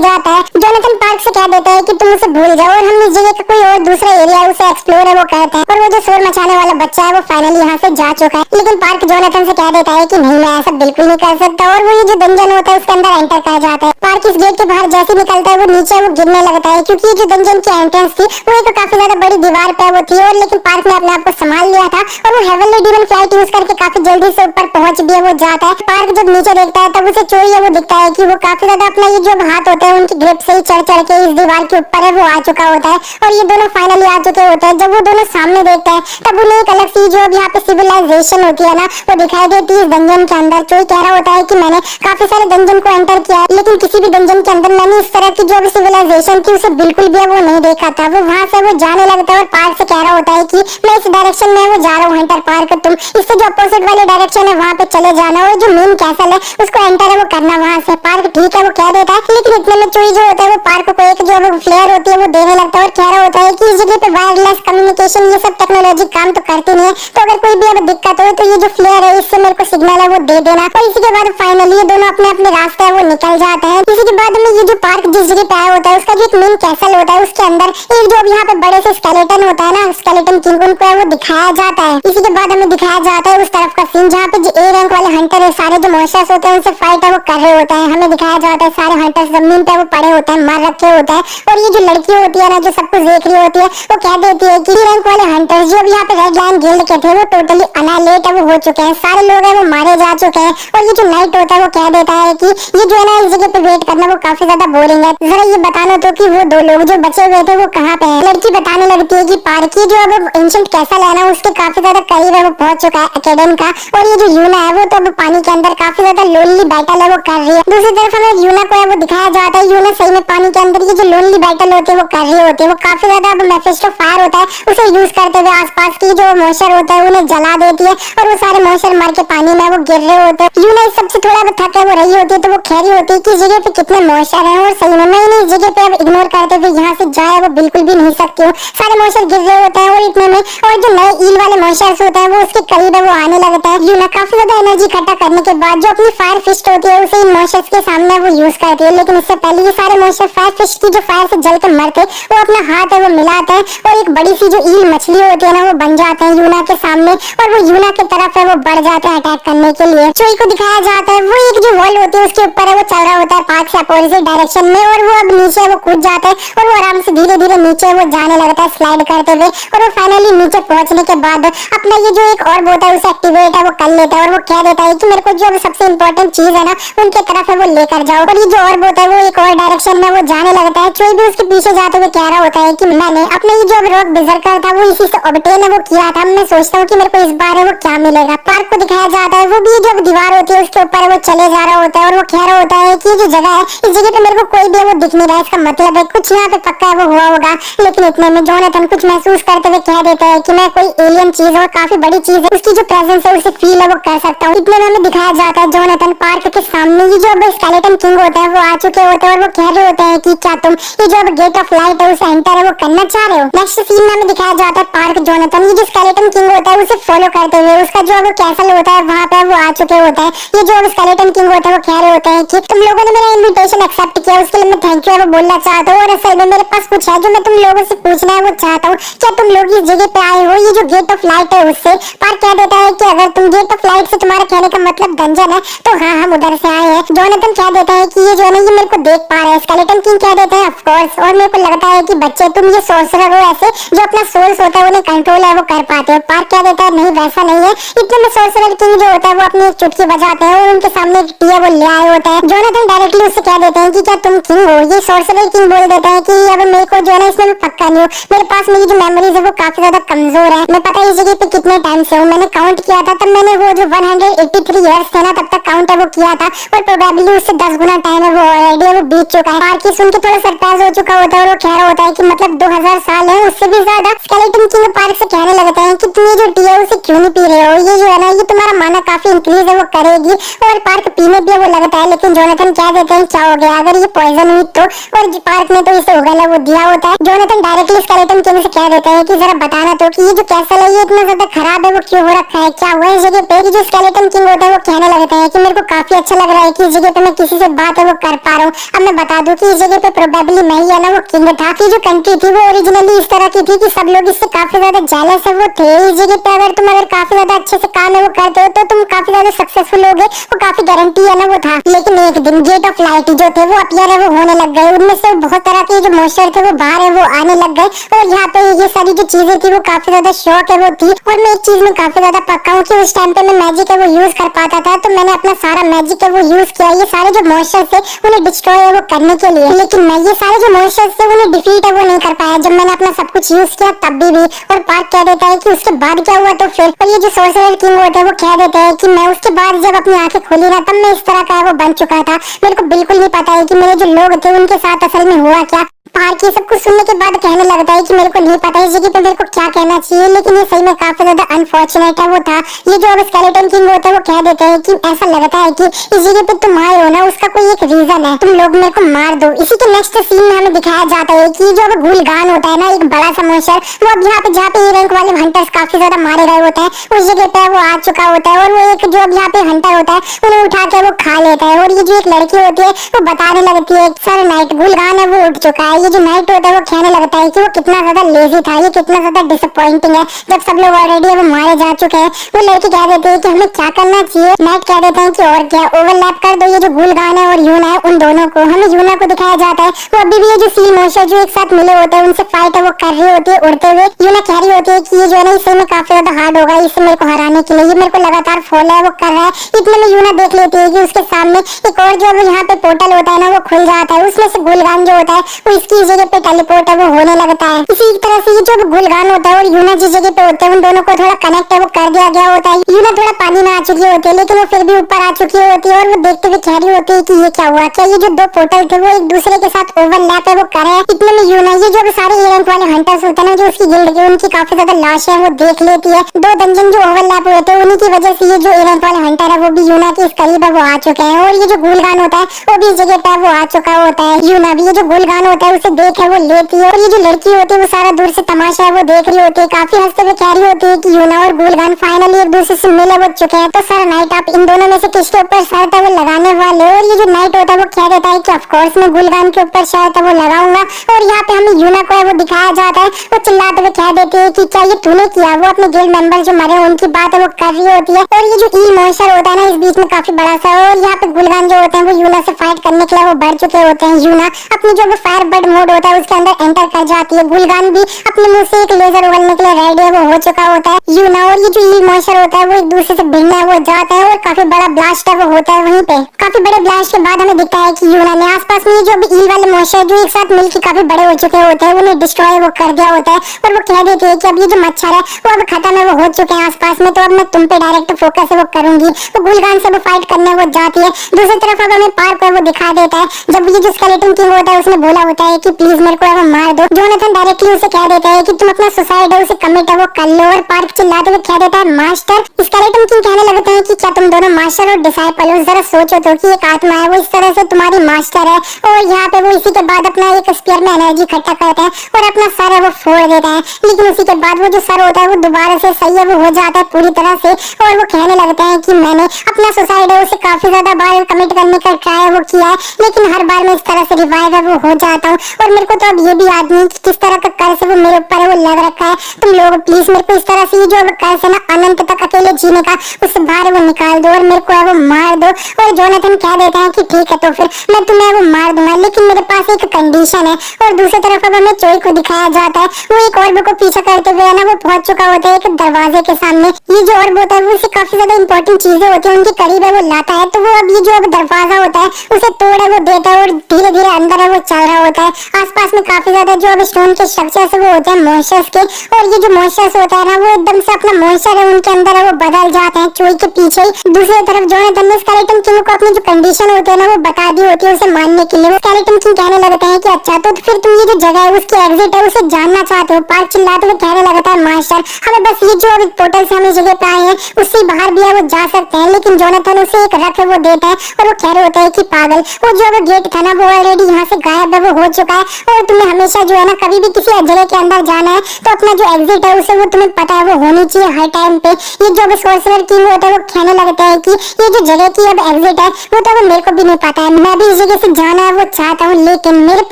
जाता है। जोनाथन पार्क से कह देता है कि तुम उसे भूल जाओ और हम इस जगह का कोई और दूसरा एरिया है उसे एक्सप्लोर है वो कहते हैं। और वो जो शोर मचाने वाला बच्चा है वो फाइनली यहाँ से जा चुका है, लेकिन पार्क जोनाथन से कह देता है कि नहीं मैं ऐसा बिल्कुल नहीं कर सकता, और वो ये जो डंजन होता है उसके अंदर एंटर कर जाता है। पार्क इस गेट के बाहर जैसे निकलता है वो नीचे वो गिरने लगता है, क्योंकि ये जो डंजन की एंट्रेंस थी वो एक काफी ज्यादा बड़ी दीवार पे वो थी, और लेकिन पार्क ने अपने आप को संभाल लिया था और वो हेवनली डीमन फ्लाइट यूज करके काफी जल्दी से ऊपर पहुंच भी है वो जाता है। पार्क जब नीचे देखता है तब उसे चोरी है वो दिखता है कि वो काफी ज्यादा अपना ये जो हाथ होते हैं उनकी ग्रिप से ही चढ़ चढ़ के इस दीवार के ऊपर है वो आ चुका होता है, और ये दोनों फाइनली आ चुके होते हैं। जब वो दोनों सामने देखते हैं तब उन्हें एक अलग सी जो अब यहाँ पे सिविलाइजेशन होती है ना वो दिखाई देती है इस डंजन के अंदर। चोरी कह रहा होता है कि मैंने काफी सारे डंजन को एंटर किया है, लेकिन किसी भी डंजन के अंदर मैंने इस तरह की जो भी सिविलाइजेशन थी उसे बिल्कुल भी वो नहीं देखा था। वो वहाँ से वो जाने लगता है और पार्क से कह रहा होता है कि मैं इस डायरेक्शन में वो जा रहा हूँ हंटर पार्क, तुम इससे जो अपोजिट वाले डायरेक्शन है वहाँ पे चले जाना, और जो मेन कैसल है उसको एंटर है वो करना वहाँ से। पार्क ठीक है वो कह देता है, लेकिन इतने में चोरी जो होता है वो पार्क को एक जो फ्लेयर होती है वो देने लगता है और कह रहा होता है कि इस जगह पे वायरलेस कम्युनिकेशन ये सब टेक्नोलॉजी काम तो करती नहीं है, तो अगर कोई भी अब दिक्कत हो तो ये जो फ्लेयर है इससे मेरे को सिग्नल है वो दे देना। और इसी के बाद फाइनली ये दोनों अपने अपने रास्ते है वो निकल जाते हैं। इसी के बाद में ये जो पार्क जिस जगह पे आया होता है उसका जो एक मेन कैसल होता है उसके अंदर एक जो यहाँ पे बड़े से स्केलेटन होता है ना, स्केलेटन किंग, उनको है वो दिखाया जाता है। इसी के बाद हमें दिखाया जाता है उस तरफ का सीन जहाँ पे जो ए रैंक वाले हंटर है सारे जो मॉन्स्टर्स होते हैं उनसे फाइट है वो कर रहे होते हैं। हमें दिखाया जाता है सारे हंटर्स जमीन पे वो पड़े होते हैं, मर रखे होते हैं, और ये जो लड़की होती है ना जो सब कुछ देख रही होती है वो कह देती है कि रैंक वाले हंटर्स जो यहाँ पे रेड लाइन गिल्ड के थे वो टोटली अनाइलेट है वो हो चुके हैं, सारे लोग है वो मारे जा चुके हैं। और ये जो नाइट होता है वो कह देता है कि ये जो है ना इस जगह पे वेट करना वो काफी ज्यादा बोरिंग है, जरा ये बताना तो कि वो दो लोग जो बचे हुए थे वो कहाँ पे हैं। लड़की बताने लगती है कि पार्क की जो अब एंशिएंट कैसल है ना उसके काफी ज्यादा करीब है वो पहुंच चुका है एकेडन का, और ये जो यूना है वो तो अब पानी के अंदर काफी ज्यादा लोनली बैटल है वो कर रही है। दूसरी तरफ हमें यूना को है वो दिखाया जाता है, यूना सही में पानी के अंदर ये जो लोनली बैटल होती है वो कर रही होती है। वो काफी ज्यादा अब मेफिस्टो फायर होता है उसे यूज करते हुए आसपास की जो मॉन्स्टर होता है उन्हें जला देती है, और वो सारे मॉन्स्टर मर के पानी में वो गिर रहे होते हैं। यूना इस सबसे थोड़ा थक वो रही होती है तो वो कह रही होती है कि जगह पे कितने मॉन्स्टर हैं, और सही में मैं इन्हें इस जगह पे अब इग्नोर करते हुए यहाँ से जाए वो बिल्कुल भी नहीं सकती हूँ, सारे मॉन्स्टर गिर रहे होते हैं। और इतने में और जो नए ईल वाले मॉन्स्टर्स होते हैं वो उसके करीब है वो आने लगता है। यूना काफी ज्यादा एनर्जी इकट्ठा करने के बाद जो अपनी फायर फिस्ट होती है उसे इन मॉन्स्टर्स के सामने वो यूज करती है, लेकिन इससे पहले ये सारे मॉन्स्टर फायर फिस्ट की जो फायर से जल के मरते वो अपना हाथ है वो मिलाते हैं और एक बड़ी सी जो ईल मछली होती है ना वो बन जाते हैं यूना के सामने, और वो यूना की तरफ है वो बढ़ जाते हैं अटैक करने के लिए। चोई को दिखाया जाता है वो एक जो वॉल होती है उसके ऊपर है वो चल रहा होता है पार्क से अपोजिट डायरेक्शन में, और वो अब नीचे वो कूद जाता है और वो आराम से धीरे धीरे नीचे वो जाने लगता है स्लाइड करते हुए, और वो फाइनली नीचे पहुंचने के बाद अपना ये जो एक और होता है उसे एक्टिवेट है वो कर लेता है, और वो कह देता है कि मेरे को जो सबसे इंपॉर्टेंट चीज है ना उनके तरफ है वो लेकर जाओ। और ये जो और होता है वो एक और डायरेक्शन में वो जाने लगता है। चोई भी उसके पीछे जाते हुए कह रहा होता है कि मैंने अपने ये जो रॉक बिजर्कर था वो इसी से ऑब्टेन है वो किया था, मैं सोचता हूँ कि मेरे को इस बार है वो क्या मिलेगा। पार्क को दिखाया जाता है वो भी जो दीवार होती है उसके ऊपर वो चले जा रहा होता है, और वो कह रहा होता है कि ये जो जगह है इस जगह पे मेरे को कोई भी वो दिख नहीं रहा है, इसका मतलब है कुछ यहाँ पे पक्का है वो हुआ होगा। लेकिन इतने में जोनाथन कुछ महसूस करते हुए कह देता है कि मैं कोई एलियन चीज और काफी बड़ी चीज है उसकी जो प्रेजेंस है उसे फील है वो कर सकता हूँ। इतने में हमें दिखाया जाता है जोनाथन पार्क के सामने ये जो अब स्केलेटन किंग होता है वो आ चुके होते हैं, और वो कह रहे होते हैं कि क्या तुम ये जो अब गेट ऑफ लाइट है उसे एंटर है वो करना चाह रहे हो। नेक्स्ट सीन में हमें दिखाया जाता है पार्क जोनाथन ये जो स्केलेटन किंग होता है उसे फॉलो करते हुए उसका जो अब कैसल होता है वहाँ पे वो आ चुके होते हैं। ये जो अब स्केलेटन किंग होता है वो कह रहे होते हैं कि तुम लोगों ने मेरा इन्विटेशन एक्सेप्ट किया उसके लिए मैं थैंक यू है वो बोलना चाहता हूँ, और असल में मेरे पास कुछ है जो मैं तुम लोगों से पूछना है वो चाहता हूँ, क्या तुम लोग इस जगह पे आए हो ये जो गेट ऑफ लाइट है उससे। पार्क कह देता है कि अगर तुम गेट ऑफ लाइट से तुम्हारा कहने का मतलब डंजन है तो हाँ हम उधर से आए हैं। जोनाथन कह देता है कि ये जो है ना ये मेरे को देख पा रहे हैं। स्केलेटन किंग कह देते हैं ऑफ कोर्स, और मेरे को लगता है कि बच्चे तुम ये सोर्सरर हो ऐसे जो अपना सोल्स होता है उन्हें कंट्रोल है वो कर पाते हो। पार्क कह देता है नहीं वैसा नहीं है, इतने में सोर्सरर किंग जो होता है वो अपनी एक चुटकी बजाते हैं और उनके सामने एक टिया वो ले आए होता है। जोनाथन डायरेक्टली उससे कह देते हैं कि क्या तुम किंग हो। ये सोर्सरर किंग बोल देता है कि अब मेरे को जो है ना इसमें मैं पक्का नहीं हूँ, मेरे पास मेरी जो मेमोरीज है वो काफी ज्यादा कमजोर है, मैं पता इस जगह पे कितने टाइम से हूँ, मैंने काउंट किया था तब मैंने वो जो 183 इयर्स थे ना तब तक काउंट है वो किया था, और प्रोबेबली उससे 10 गुना टाइम है वो ऑलरेडी वो बीत चुका है। पार्क सुन के थोड़ा सरप्राइज हो चुका होता है और वो कह रहा होता है कि मतलब 2000 साल है उससे भी ज्यादा। स्केलेटन किंग पार्क से कहने लगता है कि तुम ये जो टी है उसे क्यों नहीं पी रहे हो, ये जो है ना ये तुम्हारा माना काफी इंक्रीज है वो करेगी। और पार्क पीने भी वो लगता है, लेकिन जोनाथन कह देते हैं क्या हो गया अगर ये पॉइजन हुई तो। और पार्क ने तो इसे उगला वो दिया होता है। जोनाथन डायरेक्टली स्केलेटन किंग से कह देता है कि जरा बताना तो कि ये जो कैसल है ये इतना ज्यादा खराब है वो क्यों हो रखा है, क्या हुआ इस जगह पे। जो स्केलेटन किंग होता है वो कहने लगता है कि मेरे को काफी अच्छा लग रहा है कि इस जगह पे मैं किसी से बात है वो कर पा रहा हूँ। अब मैं बता दूं कि इस जगह पे प्रोबेबली मैं ही है ना वो किंग था। कि जो कंट्री थी वो ओरिजिनली इस तरह की थी कि सब लोग इससे काफी ज्यादा जेलस है वो थे। इस जगह पे अगर तुम काफी ज्यादा अच्छे से काम है वो करते हो तो तुम काफी ज्यादा सक्सेसफुल होगे, वो काफी गारंटी है ना वो था। लेकिन एक दिन गेट ऑफ लाइट जो थे वो अपीयर है वो होने लग गए, उनमें से बहुत तरह के जो मॉन्स्टर थे वो बाहर है वो आने लग गए। और यहाँ पे ये सारी जो चीजें थी वो काफी ज्यादा शौक है वो थी। और मैं एक चीज में काफी ज्यादा पक्का हूँ कि उस टाइम पे मैं मैजिक है वो यूज कर पाता था, तो मैंने अपना सारा मैजिक है वो यूज किया ये सारे जो मॉन्स्टर थे उन्हें डिस्ट्रॉय है वो करने के लिए। लेकिन मैं ये सारे जो मॉन्स्टर्स थे उन्हें डिफीट है वो नहीं कर पाया जब मैंने अपना सब कुछ यूज किया तब भी। और पार्क कह देता है कि उसके बाद क्या हुआ तो फिर। और ये जो सोर्सरर किंग होता है वो कह देता है कि मैं उसके बाद जब अपनी आंखें खोली ना तब मैं इस तरह का है वो बन चुका था। मेरे को बिल्कुल नहीं पता है कि मेरे जो लोग थे उनके साथ असल में हुआ क्या। पार्क ये सब कुछ सुनने के बाद कहने लगता है कि मेरे को नहीं पता इस जगह पे मेरे को क्या कहना चाहिए, लेकिन ये सही में काफी ज्यादा अनफॉर्चुनेट है वो था। ये जो अब स्केलेटन किंग होता है वो कह देते हैं कि ऐसा लगता है कि इस जगह पे तुम आए हो ना उसका कोई एक रीजन है, तुम लोग मेरे को मार दो। इसी के नेक्स्ट सीन में हमें दिखाया जाता है कि जो अब गुलगान होता है ना एक बड़ा सा मॉन्स्टर, वो अब यहाँ पे जहाँ पे ए रैंक वाले हंटर्स काफी ज्यादा मारे गए होते हैं उस जगह पे वो आ चुका होता है। और वो एक जो अब यहाँ पे हंटर होता है उन्हें उठा के वो खा लेता है। और ये जो एक लड़की होती है वो बताने लगती है सर नाइट गुलगान है वो उठ चुका है। ये जो नाइट होता है वो कहने लगता है कि वो कितना ज्यादा लेजी था, ये कितना ज्यादा डिसअपॉइंटिंग है जब सब लोग ऑलरेडी वो मारे जा चुके हैं। वो लड़की कह देती है कि हमें क्या करना चाहिए। नाइट कह देते हैं कि और क्या ओवरलैप कर दो ये जो गुलगान है और यूना है उन दोनों को। हमें यूना को दिखाया जाता है वो अभी भी ये जो सी मॉन्स्टर जो एक साथ मिले होते हैं उनसे फाइट है वो कर रही होती है उड़ते हुए। यूना कह रही होती है कि ये जो है ना इससे में काफी ज्यादा हार्ड होगा इसे मेरे को हराने के लिए, ये मेरे को लगातार फॉलो है वो कर रहा है। इतने में यूना देख लेती है कि उसके सामने एक और जो यहाँ पे पोर्टल होता है ना वो खुल जाता है, उसमें से गुलगान जो होता है वो इसकी जगह पे टेलीपोर्ट है वो होने लगता है। इसी तरह से ये जो गुलगान होता है और यूना जिस जगह पे होते हैं उन दोनों को थोड़ा कनेक्ट है वो कर दिया गया होता है। यूना थोड़ा पानी में आ चुकी होती है लेकिन वो फिर भी ऊपर आ चुकी होती है और वो देखते हुए कह रही होती है कि ये क्या हुआ, क्या ये जो दो पोर्टल थे वो एक दूसरे के साथ ओवरलैप है वो कर रहे हैं। इतने में यूना ये जो सारे ए रैंक वाले हंटर्स होते हैं ना जो उसकी गिल्ड के उनकी काफी ज्यादा लाशें वो देख लेती है। दो डंजन जो ओवरलैप हुए थे उन्हीं की वजह से ये जो ए रैंक वाले हंटर है वो भी यूना के इस करीब है वो आ चुके हैं। और ये जो गुलगान होता है वो भी इस जगह पे वो आ चुका होता है। यूना भी ये जो गुलगान होता है उसे देख है वो लेती है। और ये जो लड़की होती है वो सारा दूर से तमाशा है वो देख रही होती है, काफी हंसते हुए कह रही होती है कि यूना और गुलगान फाइनली एक दूसरे से मिले वो चुके हैं। तो सर नाइट आप इन दोनों में से किसके ऊपर शर्त है वो लगाने वाले। और ये जो नाइट होता है वो कह देता है कि ऑफ कोर्स मैं गुलगान के ऊपर शर्त है वो लगाऊंगा। और यहाँ पे हमें यूना को है वो दिखाया जाता है, वो चिल्लाते हुए कह देती है कि क्या ये तूने किया। वो अपने गिल्ड मेंबर जो मरे उनकी बात है वो कर रही होती है। और ये जो ई मॉन्स्टर होता है ना इस बीच में काफी बड़ा सा, और यहाँ पे गुलगान जो होते हैं वो यूना से फाइट करने के लिए वो बढ़ चुके होते हैं। यूना अपनी जो फायर बर्ड मोड होता है उसके अंदर एंटर कर जाती है। गुलगान भी अपने मुंह से एक लेजर उगलने के लिए रेडी है वो हो चुका होता है। यूना और ये जो ई मॉन्स्टर होता है वो एक दूसरे से भिड़ने वो जाते हैं और काफी बड़ा ब्लास्ट है वो होता है वहीं पे। काफी बड़े ब्लास्ट के बाद हमें दिखता है कि यूना ने आसपास में जो ई वाले मॉन्स्टर जो एक साथ मिलकर काफी बड़े हो चुके होते हैं उन्हें डिस्ट्रॉय वो कर दिया होता है। और वो कह देती है कि अब ये जो मच्छर है वो अब खत्म है वो हो चुके हैं आसपास में, तो अब मैं तुम पे डायरेक्ट फोकस है वो करूंगी। तो गुलगान से वो फाइट करने वो जाती है। दूसरी तरफ अब हमें पार्क को वो दिखा देता है जब ये जो स्केलेटन किंग होता है उसने बोला होता है कि प्लीज मेरे को वो मार दो। जोनाथन डायरेक्टली उसे कह देता है कि तुम अपना सुसाइड है उसे कमिट है वो कर लो। और पार्क चिल्लाते हुए कह देता है मास्टर। स्केलेटन किंग कहने लगते हैं कि क्या तुम दोनों मास्टर और डिसाइपल हो, जरा सोचो तो कि एक आत्मा है वो इस तरह से तुम्हारी मास्टर है। और यहाँ पे वो इसी के बाद अपना एक स्पीयर में एनर्जी इकट्ठा करते हैं और अपना सर है वो फोड़ देते हैं। लेकिन उसी के बाद वो जो सर होता है वो दोबारा से सही है वो हो जाता है पूरी तरह से। और वो कहने लगते हैं कि मैंने अपना सुसाइड है उसे काफी ज्यादा बार कमिट करने का ट्राई वो किया है लेकिन हर बार मैं इस तरह से रिवाइव है वो हो जाता हूँ। और मेरे को तो अब ये भी याद नहीं कि किस तरह का कर्ज वो मेरे ऊपर है वो लग रखा है। तुम लोग प्लीज मेरे को इस तरह से जो कर्ज है ना अनंत तक अकेले जीने का उससे बाहर वो निकाल दो और मेरे को है वो मार दो। और जोनाथन कह देते हैं कि ठीक है तो फिर मैं तुम्हें वो मार दूंगा लेकिन मेरे पास एक कंडीशन है। और दूसरी तरफ अब हमें चोई को दिखाया जाता है, वो एक ऑर्ब को पीछे करते हुए है ना वो पहुंच चुका होता है एक दरवाजे के सामने। ये जो ऑर्ब होता है वो उसे काफी ज्यादा इंपॉर्टेंट चीजें होती है उनके करीब है वो लाता है। तो वो अब ये जो अब दरवाजा होता है उसे तोड़ है वो देता है और धीरे धीरे अंदर है वो चल रहा होता है। आसपास में काफी ज्यादा जो अब स्टोन के स्ट्रक्चर्स वो होते हैं मॉइस्चर्स के, और ये जो मॉइस्चर्स होता है ना वो एकदम से अपना मॉइस्चर है उनके अंदर है वो बदल जाते हैं चोई के पीछे ही। दूसरी तरफ जोनाथन ने स्केलेटन किंग को अपनी जो कंडीशन होती है ना वो बता दी होती है उसे मानने के लिए। वो स्केलेटन किंग कहने लगता है कि अच्छा तो फिर तुम ये जो जगह है उसकी एग्जिट है उसे जानना चाहते हो। पार्क चिल्लाते हुए कहने लगता है मास्टर हमें बस ये जो अभी पोर्टल से हम इस जगह पे आए हैं उससे बाहर भी है वो जा सकते हैं, लेकिन जोनाथन उसे एक रख वो देता है और वो कह रहे होता है कि पागल वो जो अब गेट था ना वो ऑलरेडी यहाँ से गायब है, वो हो चुका है, और तुम्हें हमेशा जो है ना कभी भी किसी जगह के अंदर जाना है तो अपना जो एग्जिट है उसे वो तुम्हें पता है वो होनी चाहिए हर टाइम पे। ये जो अब सोर्सरर किंग होता है वो कहने लगता है कि ये जो जगह की अब एग्जिट है वो तो अब मेरे को भी नहीं पता है, मैं भी इस जगह से जाना है वो चाहता हूँ, लेकिन मेरे